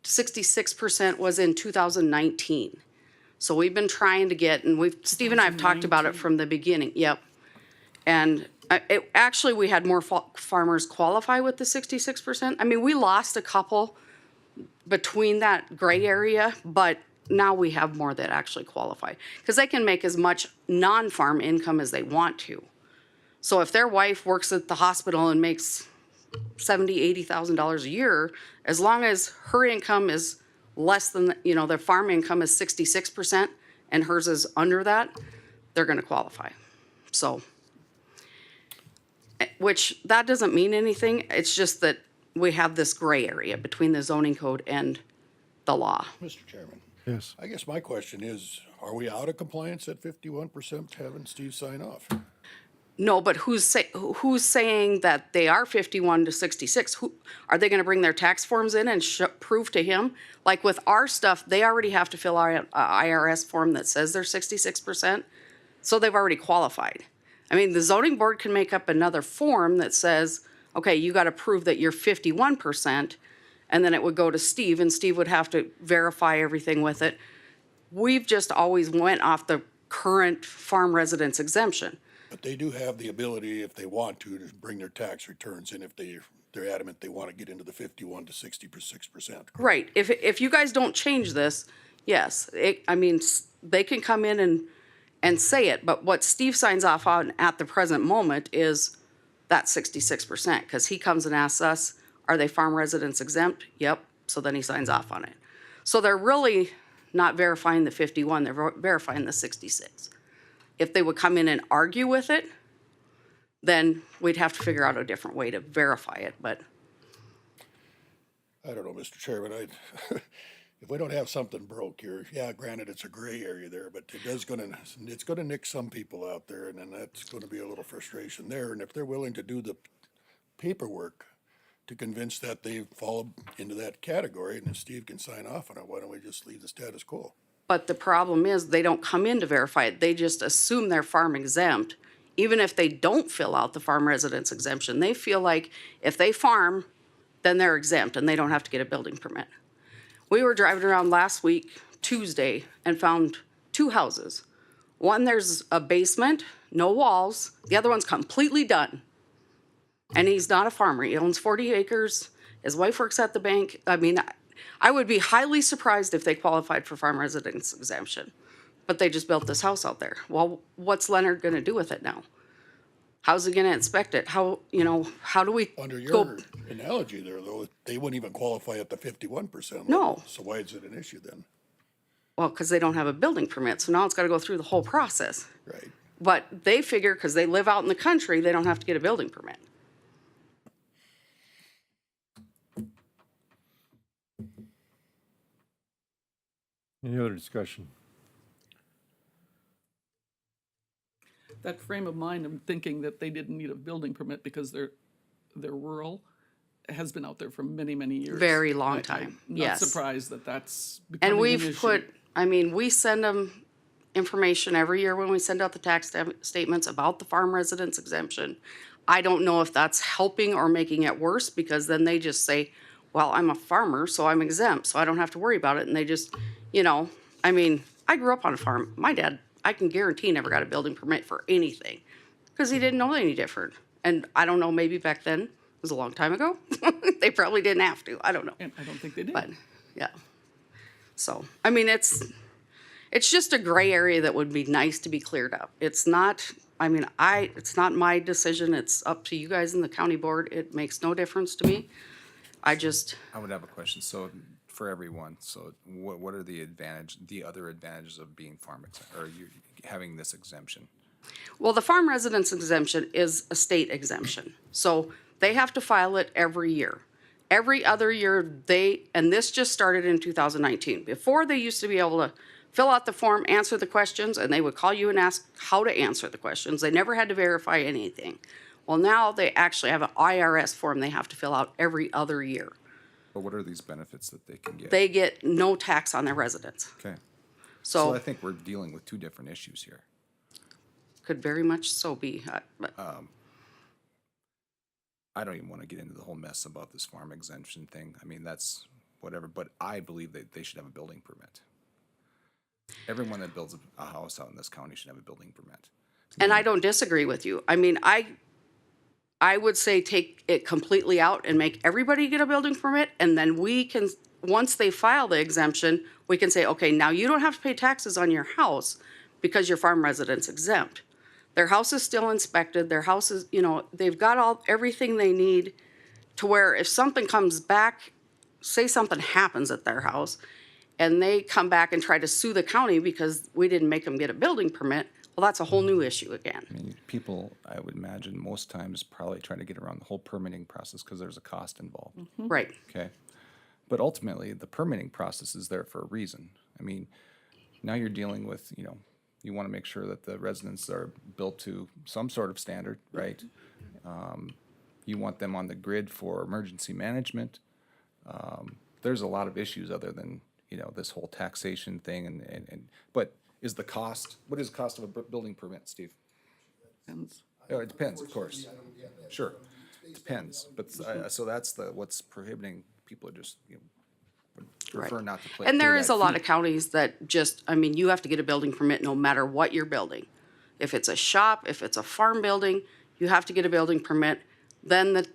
66% was in 2019. So we've been trying to get, and Steve and I have talked about it from the beginning, yep. And actually, we had more farmers qualify with the 66%. We lost a couple between that gray area, but now we have more that actually qualify. Because they can make as much non-farm income as they want to. So if their wife works at the hospital and makes $70,000, $80,000 a year, as long as her income is less than, their farm income is 66% and hers is under that, they're gonna qualify. So, which that doesn't mean anything. It's just that we have this gray area between the zoning code and the law.
Mr. Chairman,
Yes.
I guess my question is, are we out of compliance at 51% having Steve sign off?
No, but who's saying that they are 51 to 66? Who are they going to bring their tax forms in and prove to him? Like with our stuff, they already have to fill out an IRS form that says they're 66%, so they've already qualified. The zoning board can make up another form that says, okay, you got to prove that you're 51%, and then it would go to Steve, and Steve would have to verify everything with it. We've just always went off the current farm residence exemption.
But they do have the ability, if they want to bring their tax returns in if they're adamant they want to get into the 51 to 66%.
Right, if you guys don't change this, yes, they can come in and say it, but what Steve signs off on at the present moment is that 66%, because he comes and asks us, are they farm residents exempt? Yep, so then he signs off on it. So they're really not verifying the 51, they're verifying the 66. If they would come in and argue with it, then we'd have to figure out a different way to verify it, but
I don't know, Mr. Chairman, if we don't have something broke here, yeah, granted, it's a gray area there, but it's gonna nick some people out there, and then that's gonna be a little frustration there. And if they're willing to do the paperwork to convince that they fall into that category, and then Steve can sign off on it, why don't we just leave the status quo?
But the problem is, they don't come in to verify it, they just assume they're farm exempt. Even if they don't fill out the farm residence exemption, they feel like if they farm, then they're exempt and they don't have to get a building permit. We were driving around last week, Tuesday, and found 2 houses. One, there's a basement, no walls, the other one's completely done. And he's not a farmer, he owns 40 acres, his wife works at the bank. I would be highly surprised if they qualified for farm residence exemption, but they just built this house out there. Well, what's Leonard gonna do with it now? How's he gonna inspect it? How do we
Under
go?
your analogy there, though, they wouldn't even qualify at the 51%.
No.
So why is it an issue then?
Well, because they don't have a building permit, so now it's gotta go through the whole process.
Right.
But they figure, because they live out in the country, they don't have to get a building permit.
Any other discussion?
That frame of mind, I'm thinking that they didn't need a building permit because they're rural, has been out there for many, many years.
Very long time,
I'm
yes.
Not surprised that that's
And
becoming an
we've
issue.
we send them information every year when we send out the tax statements about the farm residence exemption. I don't know if that's helping or making it worse, because then they just say, well, I'm a farmer, so I'm exempt, so I don't have to worry about it. And they just, I grew up on a farm. My dad, I can guarantee, never got a building permit for anything because he didn't know any different. And I don't know, maybe back then, it was a long time ago, they probably didn't have to. I don't know.
And I don't think they did.
But, yeah. So, it's just a gray area that would be nice to be cleared up. It's not, it's not my decision. It's up to you guys in the county board. It makes no difference to me.
I would have a question. So for everyone, so what are the other advantages of being farm exempt, or you having this exemption?
Well, the farm residence exemption is a state exemption. So they have to file it every year. Every other year and this just started in 2019. Before, they used to be able to fill out the form, answer the questions, and they would call you and ask how to answer the questions. They never had to verify anything. Well, now they actually have an IRS form they have to fill out every other year.
But what are these benefits that they can get?
They get no tax on their residence.
Okay.
So
I think we're dealing with 2 different issues here.
could very much so be. But
I don't even want to get into the whole mess about this farm exemption thing. That's whatever, but I believe that they should have a building permit. Everyone that builds a house out in this county should have a building permit.
And I don't disagree with you. I would say take it completely out and make everybody get a building permit, and then we can, once they file the exemption, we can say, okay, now you don't have to pay taxes on your house because your farm resident's exempt. Their house is still inspected, their house is, they've got everything they need to where if something comes back, say something happens at their house, and they come back and try to sue the county because we didn't make them get a building permit, well, that's a whole new issue again.
People, I would imagine, most times probably trying to get around the whole permitting process because there's a cost involved.
Right.
Okay. But ultimately, the permitting process is there for a reason. Now you're dealing with, you want to make sure that the residents are built to some sort of standard, right? You want them on the grid for emergency management. There's a lot of issues other than, this whole taxation thing but is the cost, what is the cost of a building permit, Steve?
Depends.
Oh, it depends, of course. Sure, depends, but, so that's what's prohibiting people to just, would prefer
Right.
not to play.
And there
pay
is
that
a lot
fee.
of counties that just, you have to get a building permit no matter what you're building. If it's a shop, if it's a farm building, you have to get a building permit. Then the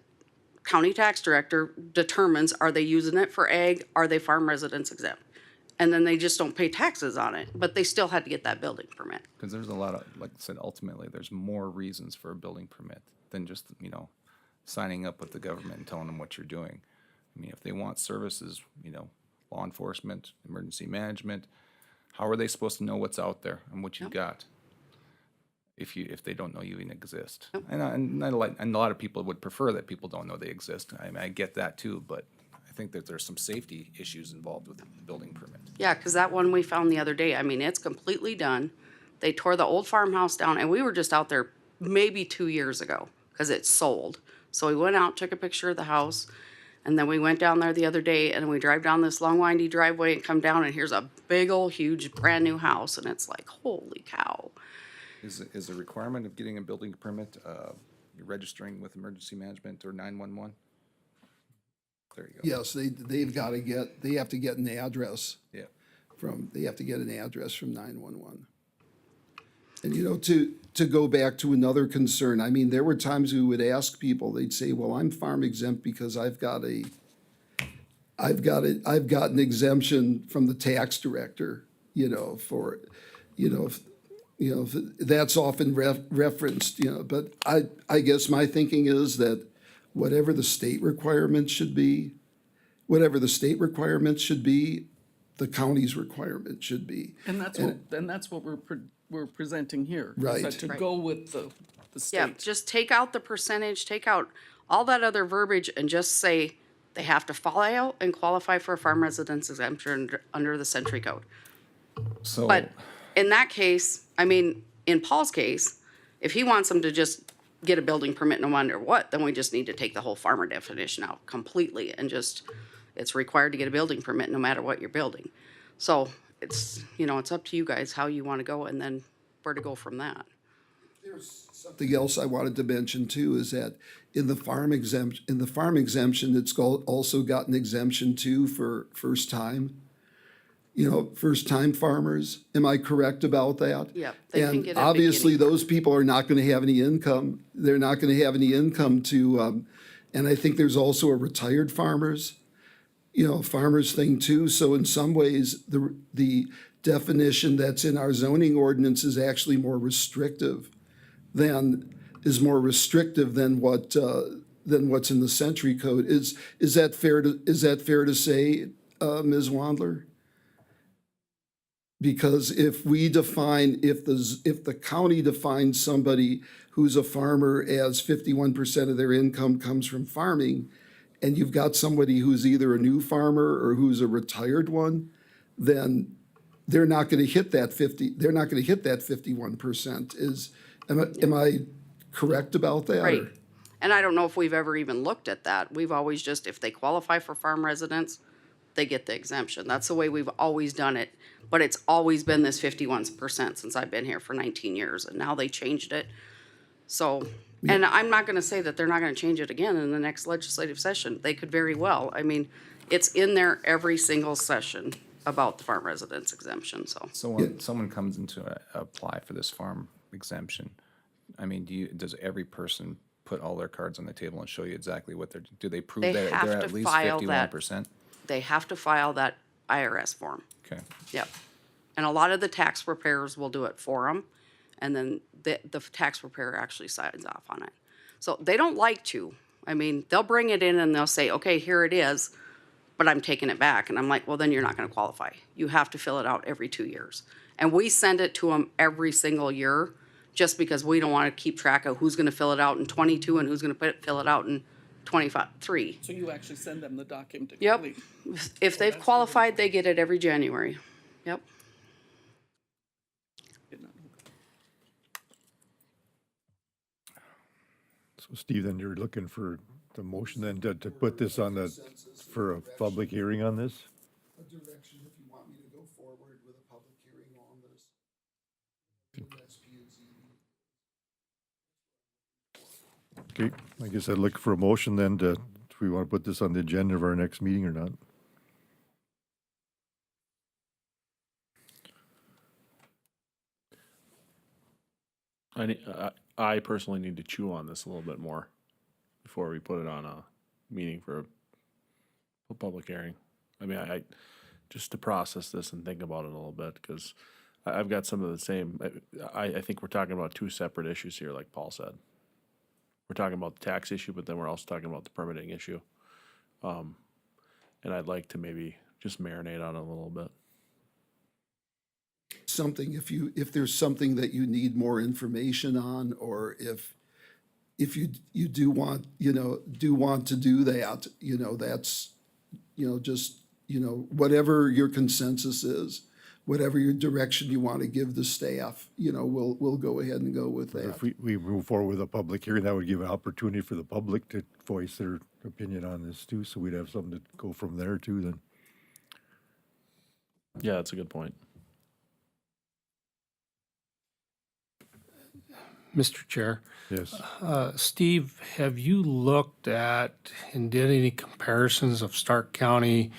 county tax director determines, are they using it for ag? Are they farm residence exempt? And then they just don't pay taxes on it, but they still had to get that building permit.
Because there's a lot of, like I said, ultimately, there's more reasons for a building permit than just, you know, signing up with the government and telling them what you're doing. I mean, if they want services, you know, law enforcement, emergency management, how are they supposed to know what's out there and what you've got? If they don't know you even exist. And a lot of people would prefer that people don't know they exist. I mean, I get that too, but I think that there's some safety issues involved with the building permit.
Yeah, because that one we found the other day, I mean, it's completely done. They tore the old farmhouse down, and we were just out there maybe 2 years ago, because it sold. So we went out, took a picture of the house, and then we went down there the other day, and we drive down this long windy driveway and come down, and here's a big old huge brand new house, and it's like, holy cow.
Is the requirement of getting a building permit, you're registering with emergency management or 911? There you go.
Yes, they have to get an address
Yeah.
they have to get an address from 911. And you know, to go back to another concern, I mean, there were times we would ask people, they'd say, well, I'm farm exempt because I've got an exemption from the tax director, you know, for, you know, that's often referenced, you know, but I guess my thinking is that whatever the state requirements should be, the county's requirement should be.
And that's what we're presenting here. is
Right.
that to go with the
Yeah,
state.
just take out the percentage, take out all that other verbiage and just say they have to file and qualify for a farm residence exemption under the Century Code.
So,
But in that case, I mean, in Paul's case, if he wants them to just get a building permit no matter what, then we just need to take the whole farmer definition out completely and just, it's required to get a building permit no matter what you're building. So it's, you know, it's up to you guys how you want to go and then where to go from that.
Something else I wanted to mention too is that in the farm exemption, it's also got an exemption too for first time farmers. Am I correct about that?
Yeah, they can get
And
a
obviously,
beginning.
those people are not gonna have any income. They're not gonna have any income to, and I think there's also a retired farmers thing too. So in some ways, the definition that's in our zoning ordinance is actually more restrictive than what's in the Century Code. Is that fair to say, Ms. Wandler? Because if the county defines somebody who's a farmer as 51% of their income comes from farming, and you've got somebody who's either a new farmer or who's a retired one, then they're not gonna hit that 51%. Am I correct about that?
Right.
or-
And I don't know if we've ever even looked at that. We've always just, if they qualify for farm residence, they get the exemption. That's the way we've always done it. But it's always been this 51% since I've been here for 19 years, and now they changed it. So, and I'm not gonna say that they're not gonna change it again in the next legislative session. They could very well. I mean, it's in there every single session about the farm residence exemption, so.
So when someone comes in to apply for this farm exemption, I mean, does every person put all their cards on the table and show you exactly what do they prove
They
that
have
they're
to
at least
file that.
51%?
They have to file that IRS form.
Okay.
Yep. And a lot of the tax preparers will do it for them, and then the tax preparer actually signs off on it. So they don't like to. I mean, they'll bring it in and they'll say, okay, here it is, but I'm taking it back. And I'm like, well, then you're not gonna qualify. You have to fill it out every 2 years. And we send it to them every single year, just because we don't wanna keep track of who's gonna fill it out in 22 and who's gonna fill it out in 23.
So you actually send them the document to
Yep.
complete.
If they've qualified, they get it every January. Yep.
So Steve, then you're looking for the motion then to put this on for a public hearing on this?
A direction if you want me to go forward with a public hearing on this.
Okay, I guess I'd look for a motion then if we want to put this on the agenda of our next meeting or not.
I personally need to chew on this a little bit more before we put it on a meeting for a public hearing. I mean, I just to process this and think about it a little bit, because I've got some of the same, I think we're talking about two separate issues here, like Paul said. We're talking about the tax issue, but then we're also talking about the permitting issue. And I'd like to maybe just marinate on it a little bit.
Something, if there's something that you need more information on, or if you do want to do that, that's, just, whatever your consensus is, whatever your direction you want to give the staff, we'll go ahead and go with that.
If we move forward with a public hearing, that would give an opportunity for the public to voice their opinion on this too, so we'd have something to go from there too then.
Yeah, that's a good point.
Mr. Chair,
Yes.
Steve, have you looked at and did any comparisons of Stark County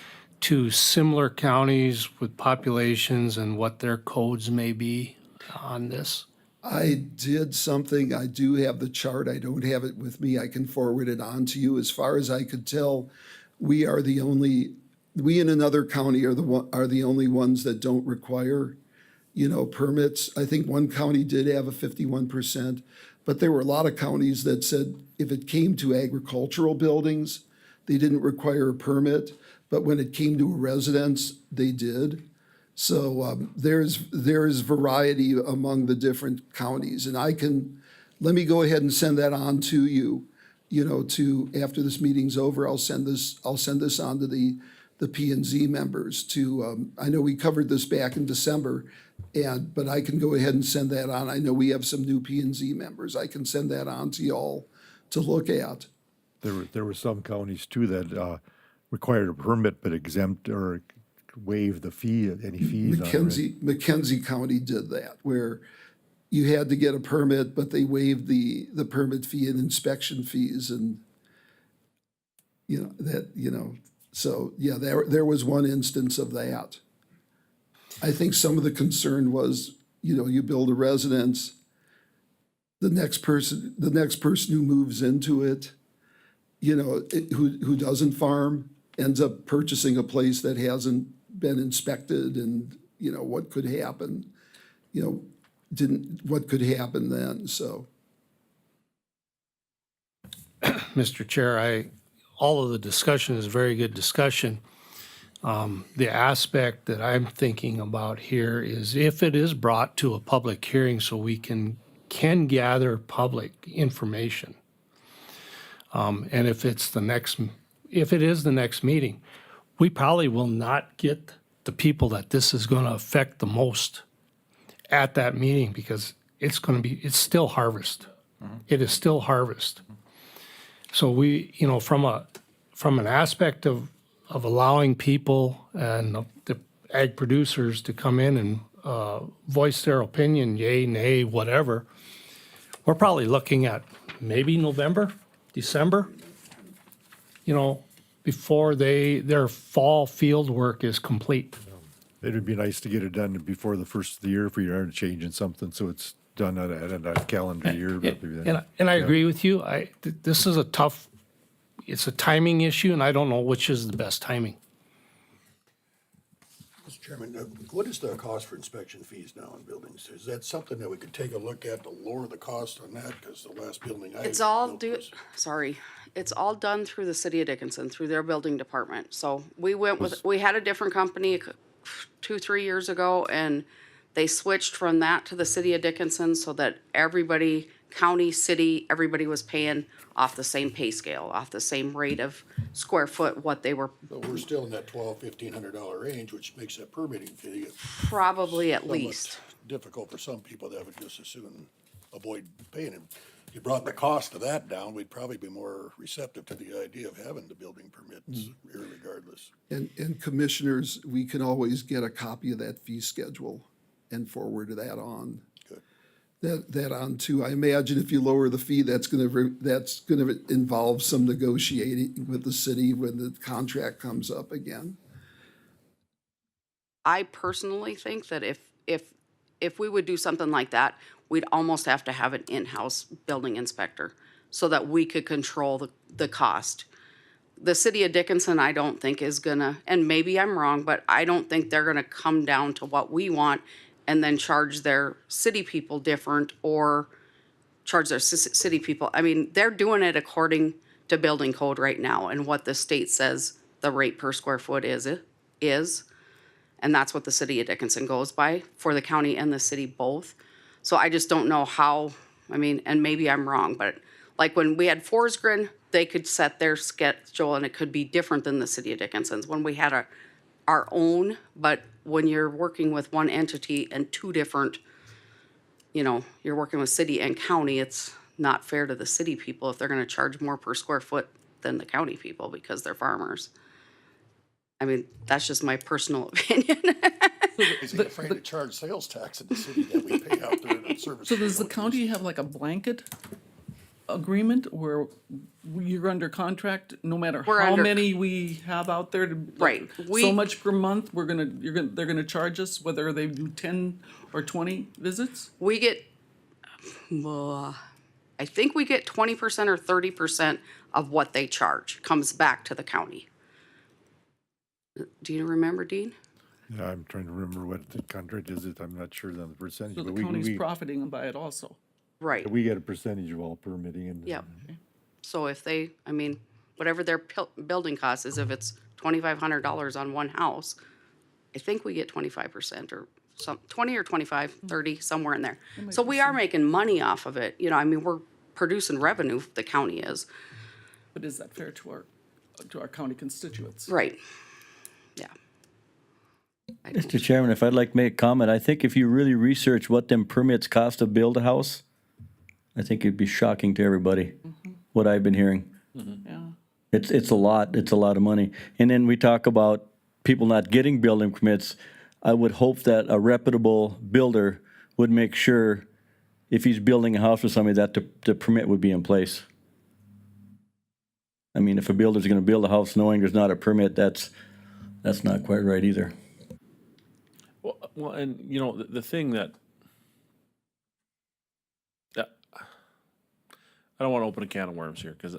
to similar counties with populations and what their codes may be on this?
I did something, I do have the chart, I don't have it with me, I can forward it on to you. As far as I could tell, we in another county are the only ones that don't require, permits. I think one county did have a 51%, but there were a lot of counties that said if it came to agricultural buildings, they didn't require a permit, but when it came to a residence, they did. So there's variety among the different counties, and let me go ahead and send that on to you. After this meeting's over, I'll send this on to the P and Z members to. I know we covered this back in December, but I can go ahead and send that on. I know we have some new P and Z members. I can send that on to y'all to look at.
There were some counties too that required a permit but exempt or waive the fee, any fees.
McKenzie County did that, where you had to get a permit, but they waived the permit fee and inspection fees, and so yeah, there was one instance of that. I think some of the concern was, you build a residence, the next person who moves into it, who doesn't farm, ends up purchasing a place that hasn't been inspected, and what could happen, what could happen then, so.
Mr. Chair, all of the discussion is very good discussion. The aspect that I'm thinking about here is if it is brought to a public hearing so we can gather public information. And if it is the next meeting, we probably will not get the people that this is going to affect the most at that meeting, because it's still harvest. It is still harvest. So we, from an aspect of allowing people and the ag producers to come in and voice their opinion, yay, nay, whatever, we're probably looking at maybe November, December, before their fall field work is complete.
It would be nice to get it done before the first of the year if we are changing something, so it's done at a calendar year.
And I agree with you. This is it's a timing issue, and I don't know which is the best timing.
Mr. Chairman, what is the cost for inspection fees now in buildings? Is that something that we could take a look at to lower the cost on that? Because the last building I
It's all
built was-
it's all done through the city of Dickinson, through their building department. So we had a different company 2-3 years ago, and they switched from that to the city of Dickinson so that everybody, county, city, everybody was paying off the same pay scale, off the same rate of square foot, what they were
But we're still in that $1,200-$1,500 range, which makes that permitting fee
probably at
somewhat
least.
difficult for some people that would just as soon avoid paying it. If you brought the cost of that down, we'd probably be more receptive to the idea of having the building permits irregardless.
And commissioners, we can always get a copy of that fee schedule and forward that on.
Good.
That on too. I imagine if you lower the fee, that's gonna involve some negotiating with the city when the contract comes up again.
I personally think that if we would do something like that, we'd almost have to have an in-house building inspector so that we could control the cost. The city of Dickinson, I don't think is gonna, and maybe I'm wrong, but I don't think they're gonna come down to what we want and then charge their city people different or charge their city people. I mean, they're doing it according to building code right now and what the state says the rate per square foot is. And that's what the city of Dickinson goes by for the county and the city both. So I just don't know how, I mean, and maybe I'm wrong, but like when we had Forsgren, they could set their schedule and it could be different than the city of Dickinson's when we had our own, but when you're working with one entity and two different, you know, you're working with city and county, it's not fair to the city people if they're gonna charge more per square foot than the county people because they're farmers. I mean, that's just my personal opinion.
Is he afraid to charge sales tax in the city that we pay out there in service?
So does the county have like a blanket agreement where you're under contract, no matter
We're
how
under-
many we have out there to?
Right.
So
We-
much per month, they're gonna charge us whether they do 10 or 20 visits?
We get, I think we get 20% or 30% of what they charge comes back to the county. Do you remember, Dean?
Yeah, I'm trying to remember what the contract is. I'm not sure on the percentage,
So the
but
county's profiting by it also.
Right.
we get a percentage of all permitting and.
Yep. So if they, I mean, whatever their building cost is, if it's $2,500 on one house, I think we get 25% or some, 20 or 25, 30, somewhere in there. So we are making money off of it. You know, I mean, we're producing revenue, the county is.
But is that fair to our county constituents?
Right. Yeah.
Mr. Chairman, if I'd like to make a comment, I think if you really research what them permits cost to build a house, I think it'd be shocking to everybody, what I've been hearing.
Yeah.
It's a lot of money. And then we talk about people not getting building permits. I would hope that a reputable builder would make sure if he's building a house for somebody that the permit would be in place. I mean, if a builder's gonna build a house knowing there's not a permit, that's not quite right either.
Well, and you know, the thing that, I don't want to open a can of worms here, because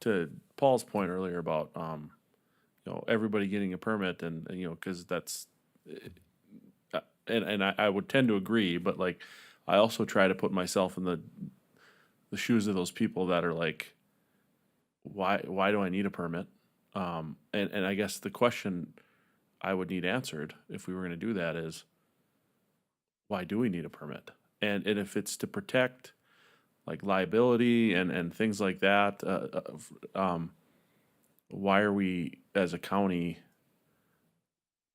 to Paul's point earlier about, you know, everybody getting a permit and you know, because that's, and I would tend to agree, but like, I also try to put myself in the shoes of those people that are like, why do I need a permit? And I guess the question I would need answered if we were going to do that is, why do we need a permit? And if it's to protect like liability and things like that, why are we as a county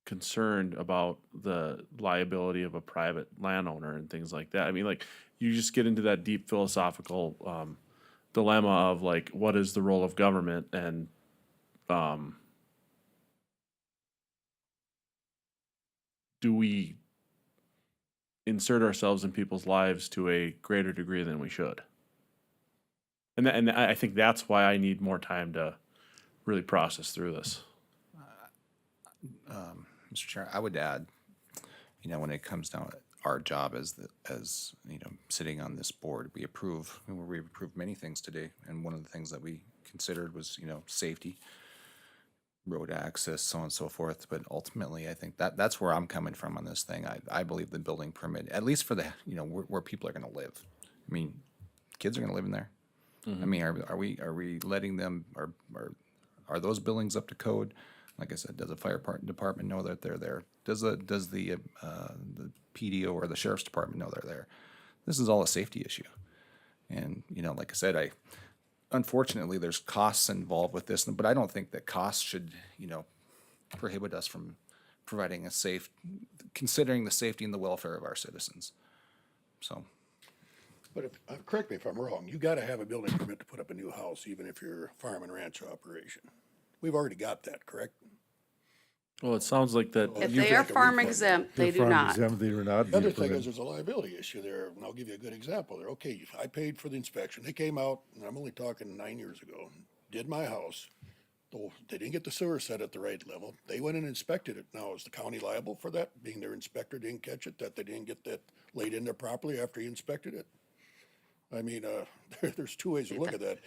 concerned about the liability of a private landowner and things like that? I mean, like, you just get into that deep philosophical dilemma of like, what is the role of government, and do we insert ourselves in people's lives to a greater degree than we should? And I think that's why I need more time to really process through this.
Mr. Chair, I would add, you know, when it comes down to our job as you know, sitting on this board, we approve many things today, and one of the things that we considered was, you know, safety, road access, so on and so forth. But ultimately, I think that's where I'm coming from on this thing. I believe the building permit, at least for the, you know, where people are going to live. I mean, kids are going to live in there. I mean, are we letting them, are those buildings up to code? Like I said, does the fire department know that they're there? Does the PDO or the sheriff's department know they're there? This is all a safety issue. And, you know, like I said, unfortunately, there's costs involved with this, but I don't think that costs should, you know, prohibit us from providing considering the safety and the welfare of our citizens. So.
But correct me if I'm wrong, you gotta have a building permit to put up a new house, even if you're a farm and ranch operation. We've already got that, correct?
Well, it sounds like that.
If
You'd
they are
like a
farm
refund.
exempt, they
If
do
farm
not.
exempt, they do not.
The other
need a
thing
permit.
is there's a liability issue there, and I'll give you a good example there. Okay, I paid for the inspection. They came out, and I'm only talking 9 years ago, did my house. Oh, they didn't get the sewer set at the right level. They went and inspected it. Now, is the county liable for that, being their inspector didn't catch it, that they didn't get that laid in there properly after he inspected it? I mean, there's two ways to look at that.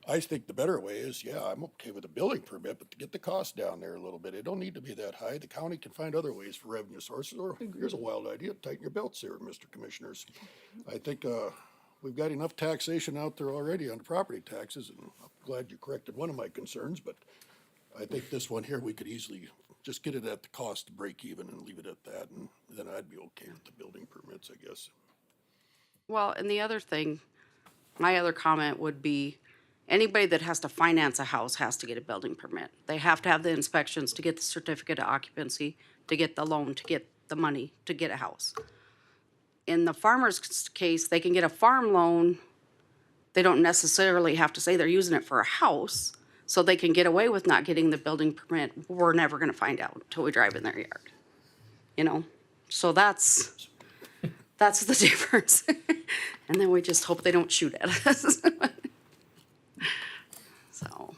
I think the better way is, yeah, I'm okay with a building permit, but to get the cost down there a little bit. It don't need to be that high. The county can find other ways for revenue sources, or here's a wild idea, tighten your belts here, Mr. Commissioners. I think, we've got enough taxation out there already on property taxes, and I'm glad you corrected one of my concerns, but I think this one here, we could easily just get it at the cost to break even and leave it at that, and then I'd be okay with the building permits, I guess.
Well, and the other thing, my other comment would be, anybody that has to finance a house has to get a building permit. They have to have the inspections to get the certificate of occupancy, to get the loan, to get the money, to get a house. In the farmer's case, they can get a farm loan. They don't necessarily have to say they're using it for a house, so they can get away with not getting the building permit. We're never gonna find out until we drive in their yard, you know? So that's the difference. And then we just hope they don't shoot at us. So,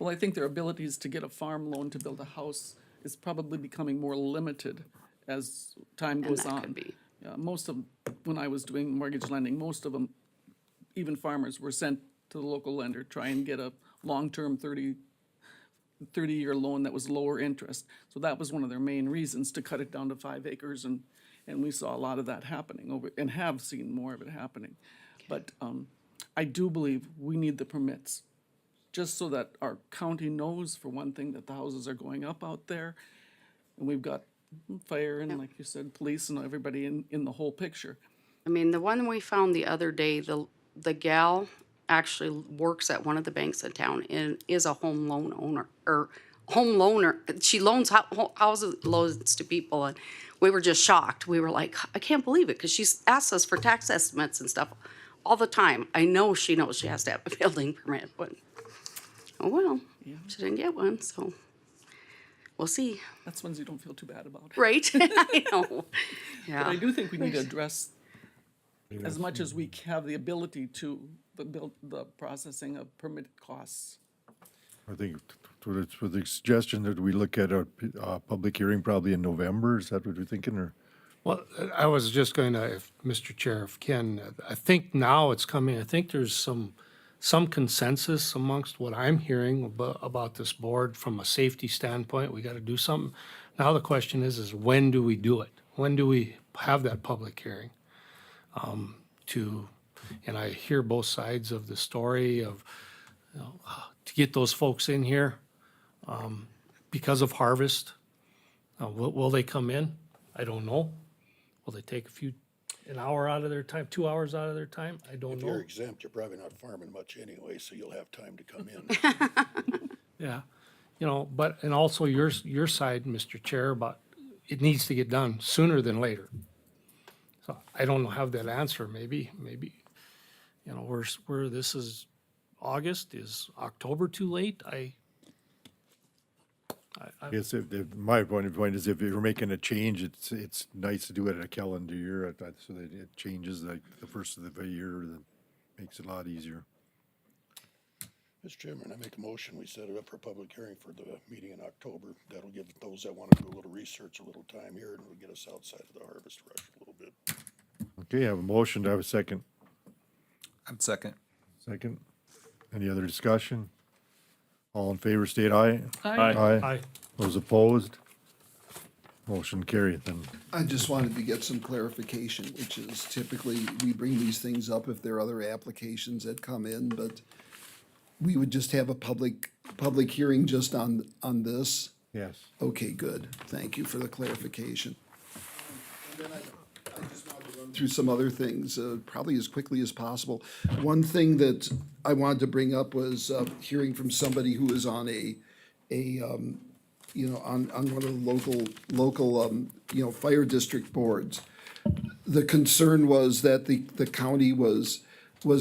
Well, I think their abilities to get a farm loan to build a house is probably becoming more limited as time
and
goes
that
on.
could be.
Yeah, most of, when I was doing mortgage lending, most of them, even farmers, were sent to the local lender, try and get a long-term 30-year loan that was lower interest. So that was one of their main reasons to cut it down to 5 acres, and we saw a lot of that happening over, and have seen more of it happening. But I do believe we need the permits, just so that our county knows, for one thing, that the houses are going up out there, and we've got fire and, like you said, police and everybody in the whole picture.
I mean, the one we found the other day, the gal actually works at one of the banks in town and is a home loan owner, or home loaner. She loans houses loans to people, and we were just shocked. We were like, I can't believe it, because she's asked us for tax estimates and stuff all the time. I know she knows she has to have a building permit, but, oh well, she didn't get one, so we'll see.
That's ones you don't feel too bad about.
Right? I know.
But
Yeah.
I do think we need to address, as much as we have the ability to, build the processing of permit costs.
I think for the suggestion that we look at a public hearing probably in November, is that what you're thinking, or?
Well, I was just going to, if Mr. Chair, if Ken, I think now it's coming, I think there's some consensus amongst what I'm hearing about this board from a safety standpoint. We got to do something. Now the question is when do we do it? When do we have that public hearing? And I hear both sides of the story of, to get those folks in here because of harvest. Will they come in? I don't know. Will they take an hour out of their time, 2 hours out of their time? I don't
If you're
know.
exempt, you're probably not farming much anyway, so you'll have time to come in.
Yeah, but, and also your side, Mr. Chair, about it needs to get done sooner than later. So I don't have that answer. Maybe, where this is August, is October too late? I
Yes, my point is if you're making a change, it's nice to do it at a calendar year, so that it changes like the first of the year, that makes it a lot easier.
Mr. Chairman, I make a motion, we set it up for a public hearing for the meeting in October. That'll give those that want to do a little research, a little time here, and it'll get us outside of the harvest rush a little bit.
Okay, I have a motion, to have a second?
I'd second.
Second. Any other discussion? All in favor, state aye.
Aye.
Those opposed? Motion carried then.
I just wanted to get some clarification, which is typically, we bring these things up if there are other applications that come in, but we would just have a public hearing just on this?
Yes.
Okay, good. Thank you for the clarification. And then I just wanted to run through some other things, probably as quickly as possible. One thing that I wanted to bring up was hearing from somebody who is on on one of the local fire district boards. The concern was that the county was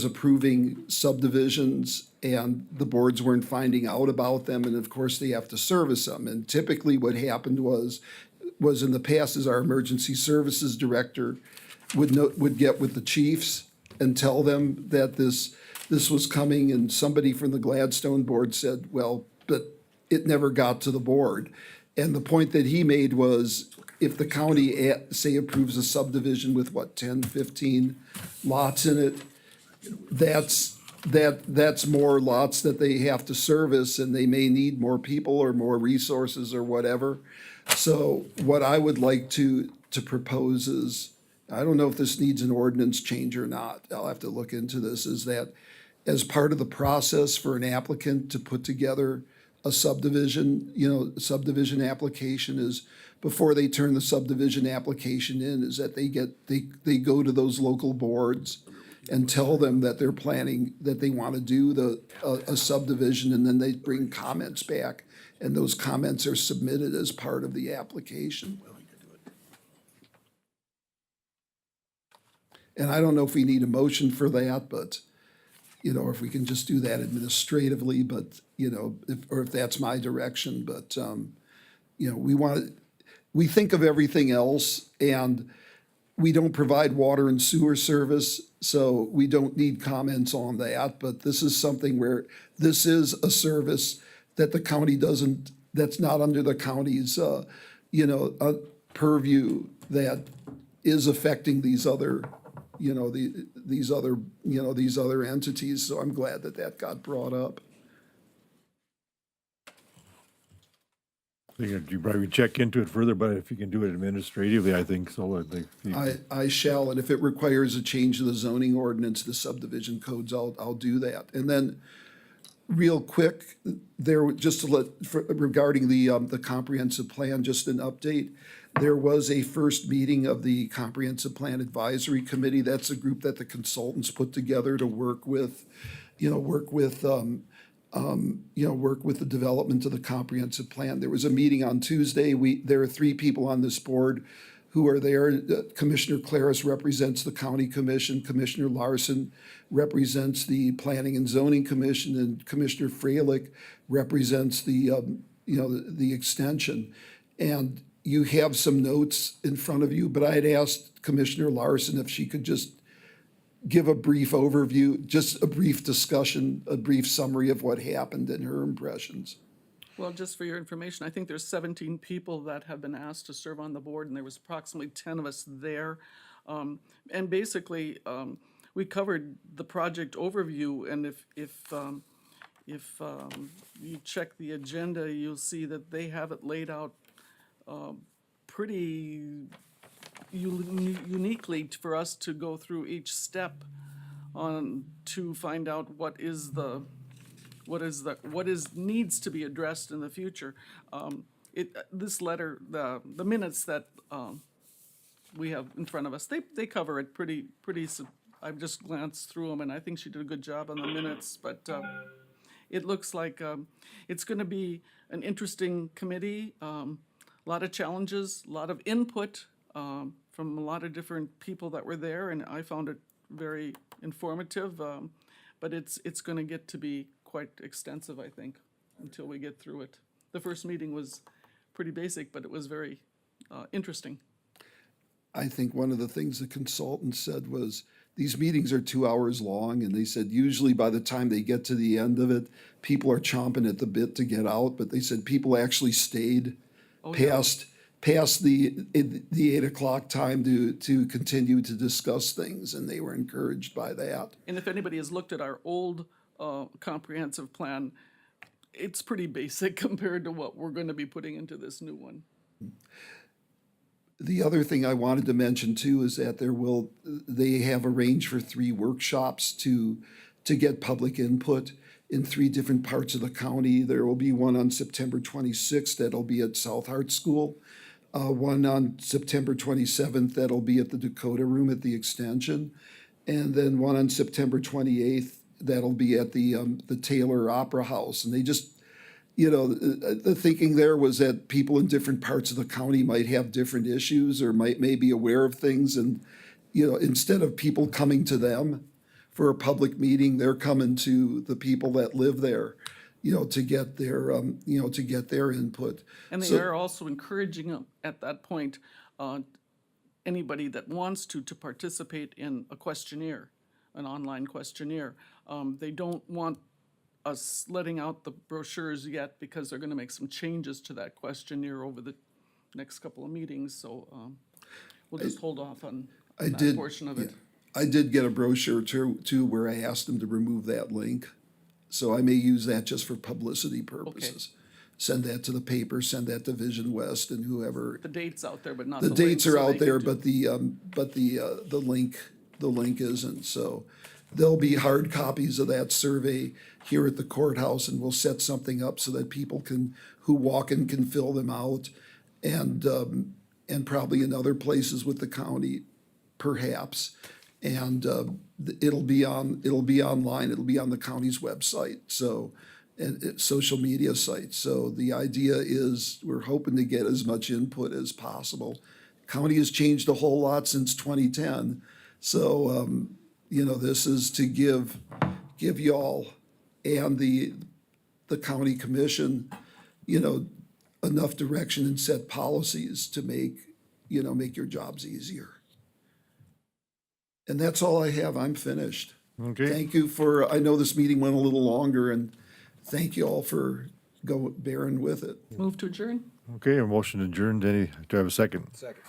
approving subdivisions and the boards weren't finding out about them, and of course they have to service them. And typically what happened was in the past is our emergency services director would get with the chiefs and tell them that this was coming, and somebody from the Gladstone board said, well, but it never got to the board. And the point that he made was, if the county, say, approves a subdivision with what, 10, 15 lots in it, that's more lots that they have to service, and they may need more people or more resources or whatever. So what I would like to propose is, I don't know if this needs an ordinance change or not, I'll have to look into this, is that as part of the process for an applicant to put together a subdivision, subdivision application, is before they turn the subdivision application in, is that they go to those local boards and tell them that they're planning, that they want to do a subdivision, and then they bring comments back, and those comments are submitted as part of the application. And I don't know if we need a motion for that, but, if we can just do that administratively, but, if that's my direction, but, we think of everything else, and we don't provide water and sewer service, so we don't need comments on that, but this is something where this is a service that the county doesn't, that's not under the county's, purview, that is affecting these other, these other entities, so I'm glad that got brought up.
I think you probably check into it further, but if you can do it administratively, I think so. I think
I shall, and if it requires a change of the zoning ordinance, the subdivision codes, I'll do that. And then, real quick, just to regarding the comprehensive plan, just an update. There was a first meeting of the Comprehensive Plan Advisory Committee. That's a group that the consultants put together to work with the development of the comprehensive plan. There was a meeting on Tuesday. There are 3 people on this board who are there. Commissioner Claris represents the County Commission. Commissioner Larson represents the Planning and Zoning Commission, and Commissioner Freilich represents the extension. And you have some notes in front of you, but I had asked Commissioner Larson if she could just give a brief overview, just a brief discussion, a brief summary of what happened and her impressions.
Well, just for your information, I think there's 17 people that have been asked to serve on the board, and there was approximately 10 of us there. And basically, we covered the project overview, and if you check the agenda, you'll see that they have it laid out pretty uniquely for us to go through each step to find out what needs to be addressed in the future. This letter, the minutes that we have in front of us, they cover it pretty. I've just glanced through them, and I think she did a good job on the minutes. But it looks like it's going to be an interesting committee. A lot of challenges, a lot of input from a lot of different people that were there, and I found it very informative. But it's going to get to be quite extensive, I think, until we get through it. The first meeting was pretty basic, but it was very interesting.
I think one of the things the consultant said was, these meetings are 2 hours long, and they said usually by the time they get to the end of it, people are chomping at the bit to get out, but they said people actually stayed past the 8 o'clock time to continue to discuss things, and they were encouraged by that.
And if anybody has looked at our old comprehensive plan, it's pretty basic compared to what we're going to be putting into this new one.
The other thing I wanted to mention too is that they have arranged for 3 workshops to get public input in 3 different parts of the county. There will be one on September 26th that'll be at South Hart School, one on September 27th that'll be at the Dakota Room at the Extension, and then one on September 28th that'll be at the Taylor Opera House. And they just, the thinking there was that people in different parts of the county might have different issues or may be aware of things, and instead of people coming to them for a public meeting, they're coming to the people that live there, to get their input.
And they are also encouraging them at that point, anybody that wants to participate in a questionnaire, an online questionnaire. They don't want us letting out the brochures yet because they're gonna make some changes to that questionnaire over the next couple of meetings, so, we'll just hold off on
I
that
did.
portion of it.
I did get a brochure too, where I asked them to remove that link. So I may use that just for publicity purposes. Send that to the paper, send that to Vision West and whoever.
The date's out there, but not
The
the link,
dates are
so
out
they can
there,
do-
but the link isn't, so. There'll be hard copies of that survey here at the courthouse, and we'll set something up so that people who walk in can fill them out. And probably in other places with the county, perhaps. And, it'll be online, it'll be on the county's website, so, and social media sites. So the idea is, we're hoping to get as much input as possible. County has changed a whole lot since 2010, so, this is to give y'all and the county commission, enough direction and set policies to make your jobs easier. And that's all I have. I'm finished.
Okay,
Thank you I know this meeting went a little longer, and thank you all for bearing with it.
Move to adjourn?
okay, a motion adjourned. Do I have a second?
Second.